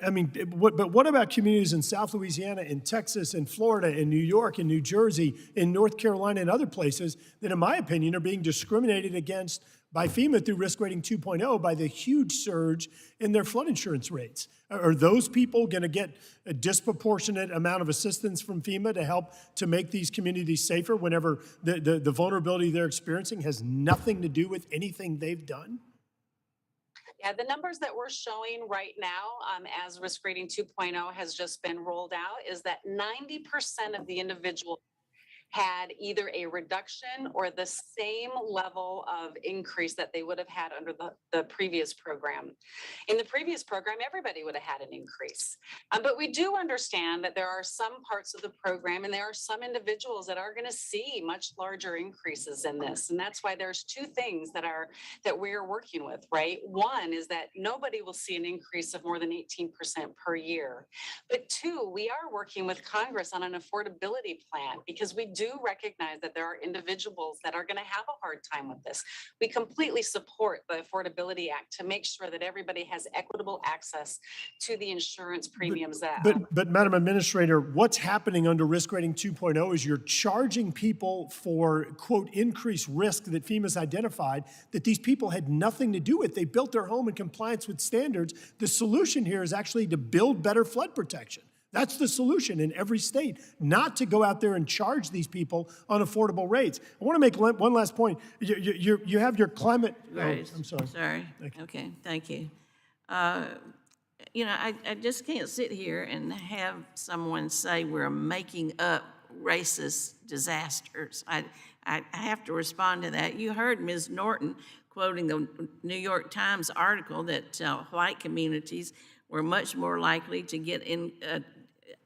I mean, but what about communities in South Louisiana, in Texas, in Florida, in New York, in New Jersey, in North Carolina, and other places that, in my opinion, are being discriminated against by FEMA through Risk Rating 2.0 by the huge surge in their flood insurance rates? Are those people going to get a disproportionate amount of assistance from FEMA to help to make these communities safer whenever the vulnerability they're experiencing has nothing to do with anything they've done? Yeah, the numbers that we're showing right now, as Risk Rating 2.0 has just been rolled out, is that 90% of the individuals had either a reduction or the same level of increase that they would have had under the previous program. In the previous program, everybody would have had an increase. But we do understand that there are some parts of the program and there are some individuals that are going to see much larger increases in this. And that's why there's 2 things that we're working with, right? One is that nobody will see an increase of more than 18% per year. But 2, we are working with Congress on an affordability plan, because we do recognize that there are individuals that are going to have a hard time with this. We completely support the Affordability Act to make sure that everybody has equitable access to the insurance premiums But Madam Administrator, what's happening under Risk Rating 2.0 is you're charging people for, quote, increased risk that FEMA's identified that these people had nothing to do with. They built their home in compliance with standards. The solution here is actually to build better flood protection. That's the solution in every state, not to go out there and charge these people unaffordable rates. I want to make one last point. You have your climate. Grace. Oh, I'm sorry. Sorry. Okay, thank you. You know, I just can't sit here and have someone say we're making up racist disasters. I have to respond to that. You heard Ms. Norton quoting a New York Times article that white communities were much more likely to get in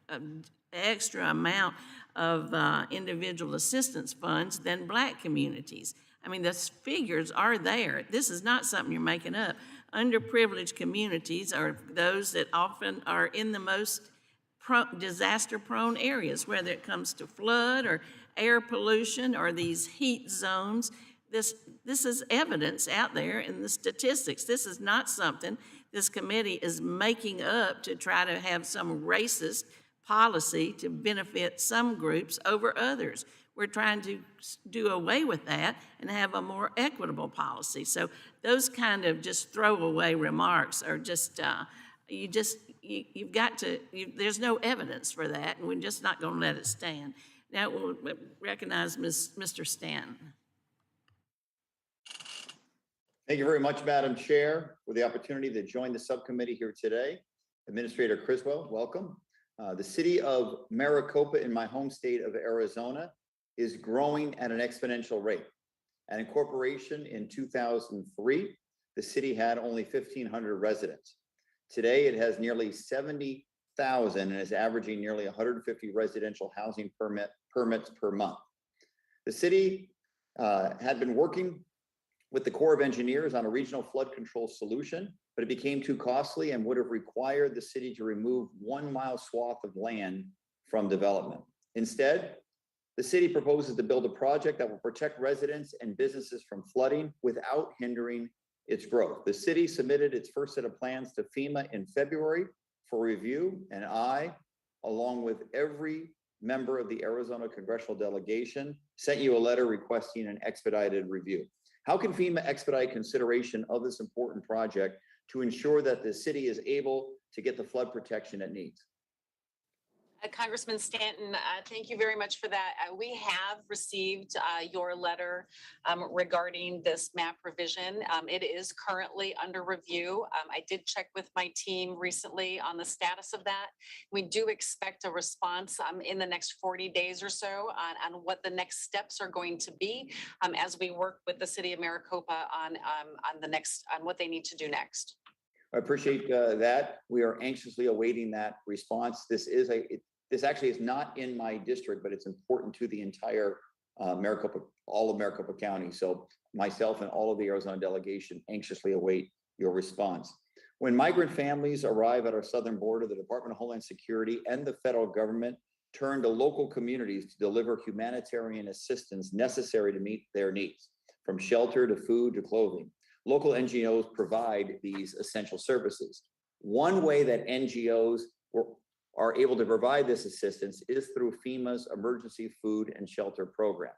an extra amount of individual assistance funds than black communities. I mean, the figures are there. This is not something you're making up. Underprivileged communities are those that often are in the most disaster-prone areas, whether it comes to flood or air pollution or these heat zones. This is evidence out there in the statistics. This is not something this committee is making up to try to have some racist policy to benefit some groups over others. We're trying to do away with that and have a more equitable policy. So those kind of just throwaway remarks are just, you've got to, there's no evidence for that, and we're just not going to let it stand. Now we'll recognize Mr. Stanton. Thank you very much, Madam Chair, for the opportunity to join the subcommittee here today. Administrator Criswell, welcome. The city of Maricopa in my home state of Arizona is growing at an exponential rate. At incorporation in 2003, the city had only 1,500 residents. Today, it has nearly 70,000 and is averaging nearly 150 residential housing permits per month. The city had been working with the Corps of Engineers on a regional flood control solution, but it became too costly and would have required the city to remove 1 mile swath of land from development. Instead, the city proposes to build a project that will protect residents and businesses from flooding without hindering its growth. The city submitted its first set of plans to FEMA in February for review, and I, along with every member of the Arizona congressional delegation, sent you a letter requesting an expedited review. How can FEMA expedite consideration of this important project to ensure that the city is able to get the flood protection it needs? Congressman Stanton, thank you very much for that. We have received your letter regarding this map revision. It is currently under review. I did check with my team recently on the status of that. We do expect a response in the next 40 days or so on what the next steps are going to be as we work with the city of Maricopa on what they need to do next. I appreciate that. We are anxiously awaiting that response. This actually is not in my district, but it's important to the entire Maricopa, all of Maricopa County. So myself and all of the Arizona delegation anxiously await your response. When migrant families arrive at our southern border, the Department of Homeland Security and the federal government turn to local communities to deliver humanitarian assistance necessary to meet their needs, from shelter to food to clothing. Local NGOs provide these essential services. One way that NGOs are able to provide this assistance is through FEMA's Emergency Food and Shelter Program.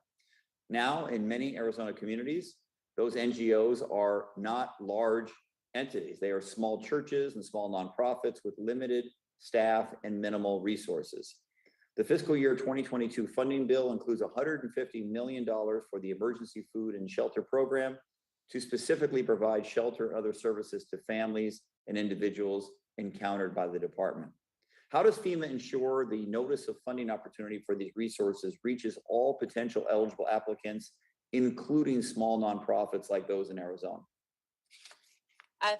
Now, in many Arizona communities, those NGOs are not large entities. They are small churches and small nonprofits with limited staff and minimal resources. The fiscal year 2022 funding bill includes $150 million for the Emergency Food and Shelter Program to specifically provide shelter and other services to families and individuals encountered by the department. How does FEMA ensure the notice of funding opportunity for these resources reaches all potential eligible applicants, including small nonprofits like those in Arizona?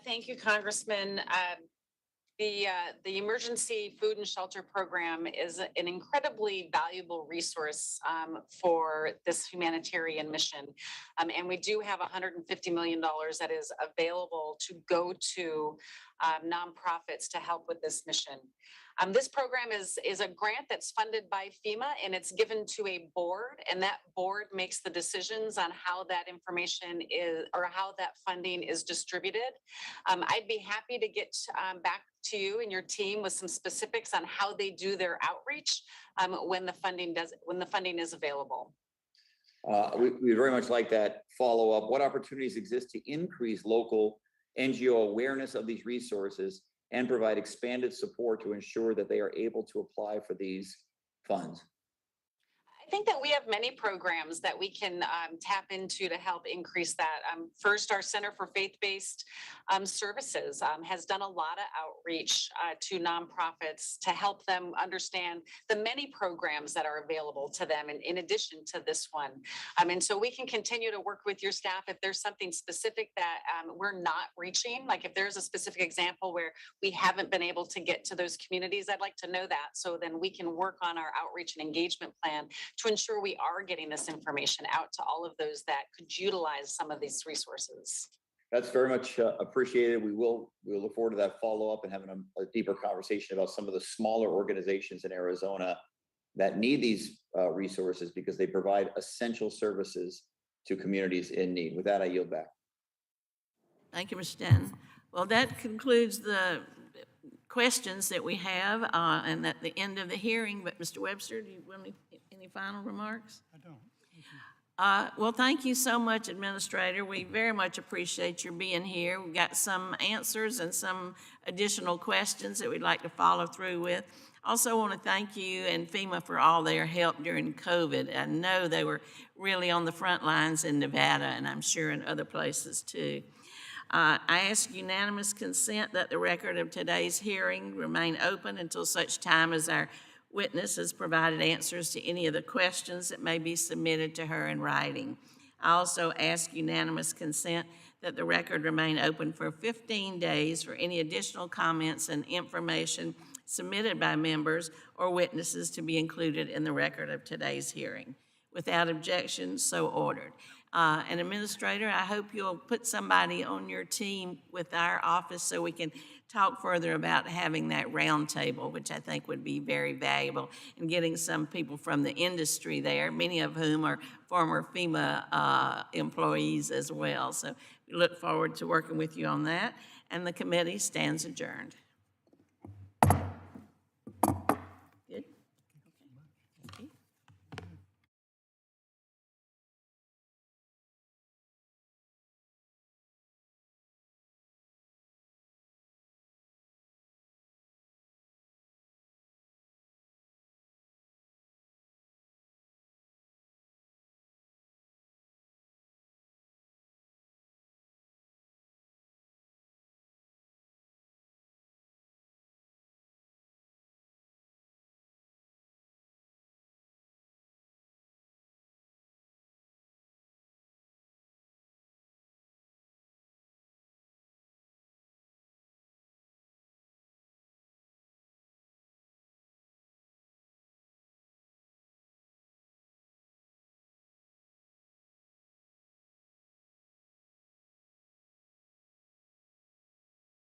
Thank you, Congressman. The Emergency Food and Shelter Program is an incredibly valuable resource for this humanitarian mission. And we do have $150 million that is available to go to nonprofits to help with this mission. This program is a grant that's funded by FEMA, and it's given to a board, and that board makes the decisions on how that information is, or how that funding is distributed. I'd be happy to get back to you and your team with some specifics on how they do their outreach when the funding is available. We very much like that follow-up. What opportunities exist to increase local NGO awareness of these resources and provide expanded support to ensure that they are able to apply for these funds? I think that we have many programs that we can tap into to help increase that. First, our Center for Faith-Based Services has done a lot of outreach to nonprofits to help them understand the many programs that are available to them in addition to this one. And so we can continue to work with your staff if there's something specific that we're not reaching, like if there's a specific example where we haven't been able to get to those communities, I'd like to know that so then we can work on our outreach and engagement plan to ensure we are getting this information out to all of those that could utilize some of these resources. That's very much appreciated. We'll look forward to that follow-up and having a deeper conversation about some of the smaller organizations in Arizona that need these resources because they provide essential services to communities in need. With that, I yield back. Thank you, Mr. Stanton. Well, that concludes the questions that we have and at the end of the hearing. But Mr. Webster, do you want any final remarks? I don't. Well, thank you so much, Administrator. We very much appreciate your being here. We've got some answers and some additional questions that we'd like to follow through with. Also want to thank you and FEMA for all their help during COVID. I know they were really on the front lines in Nevada, and I'm sure in other places too. I ask unanimous consent that the record of today's hearing remain open until such time as our witness has provided answers to any of the questions that may be submitted to her in writing. I also ask unanimous consent that the record remain open for 15 days for any additional comments and information submitted by members or witnesses to be included in the record of today's hearing. Without objection, so ordered. And Administrator, I hope you'll put somebody on your team with our office so we can talk further about having that roundtable, which I think would be very valuable, and getting some people from the industry there, many of whom are former FEMA employees as well. So we look forward to working with you on that, and the committee stands adjourned.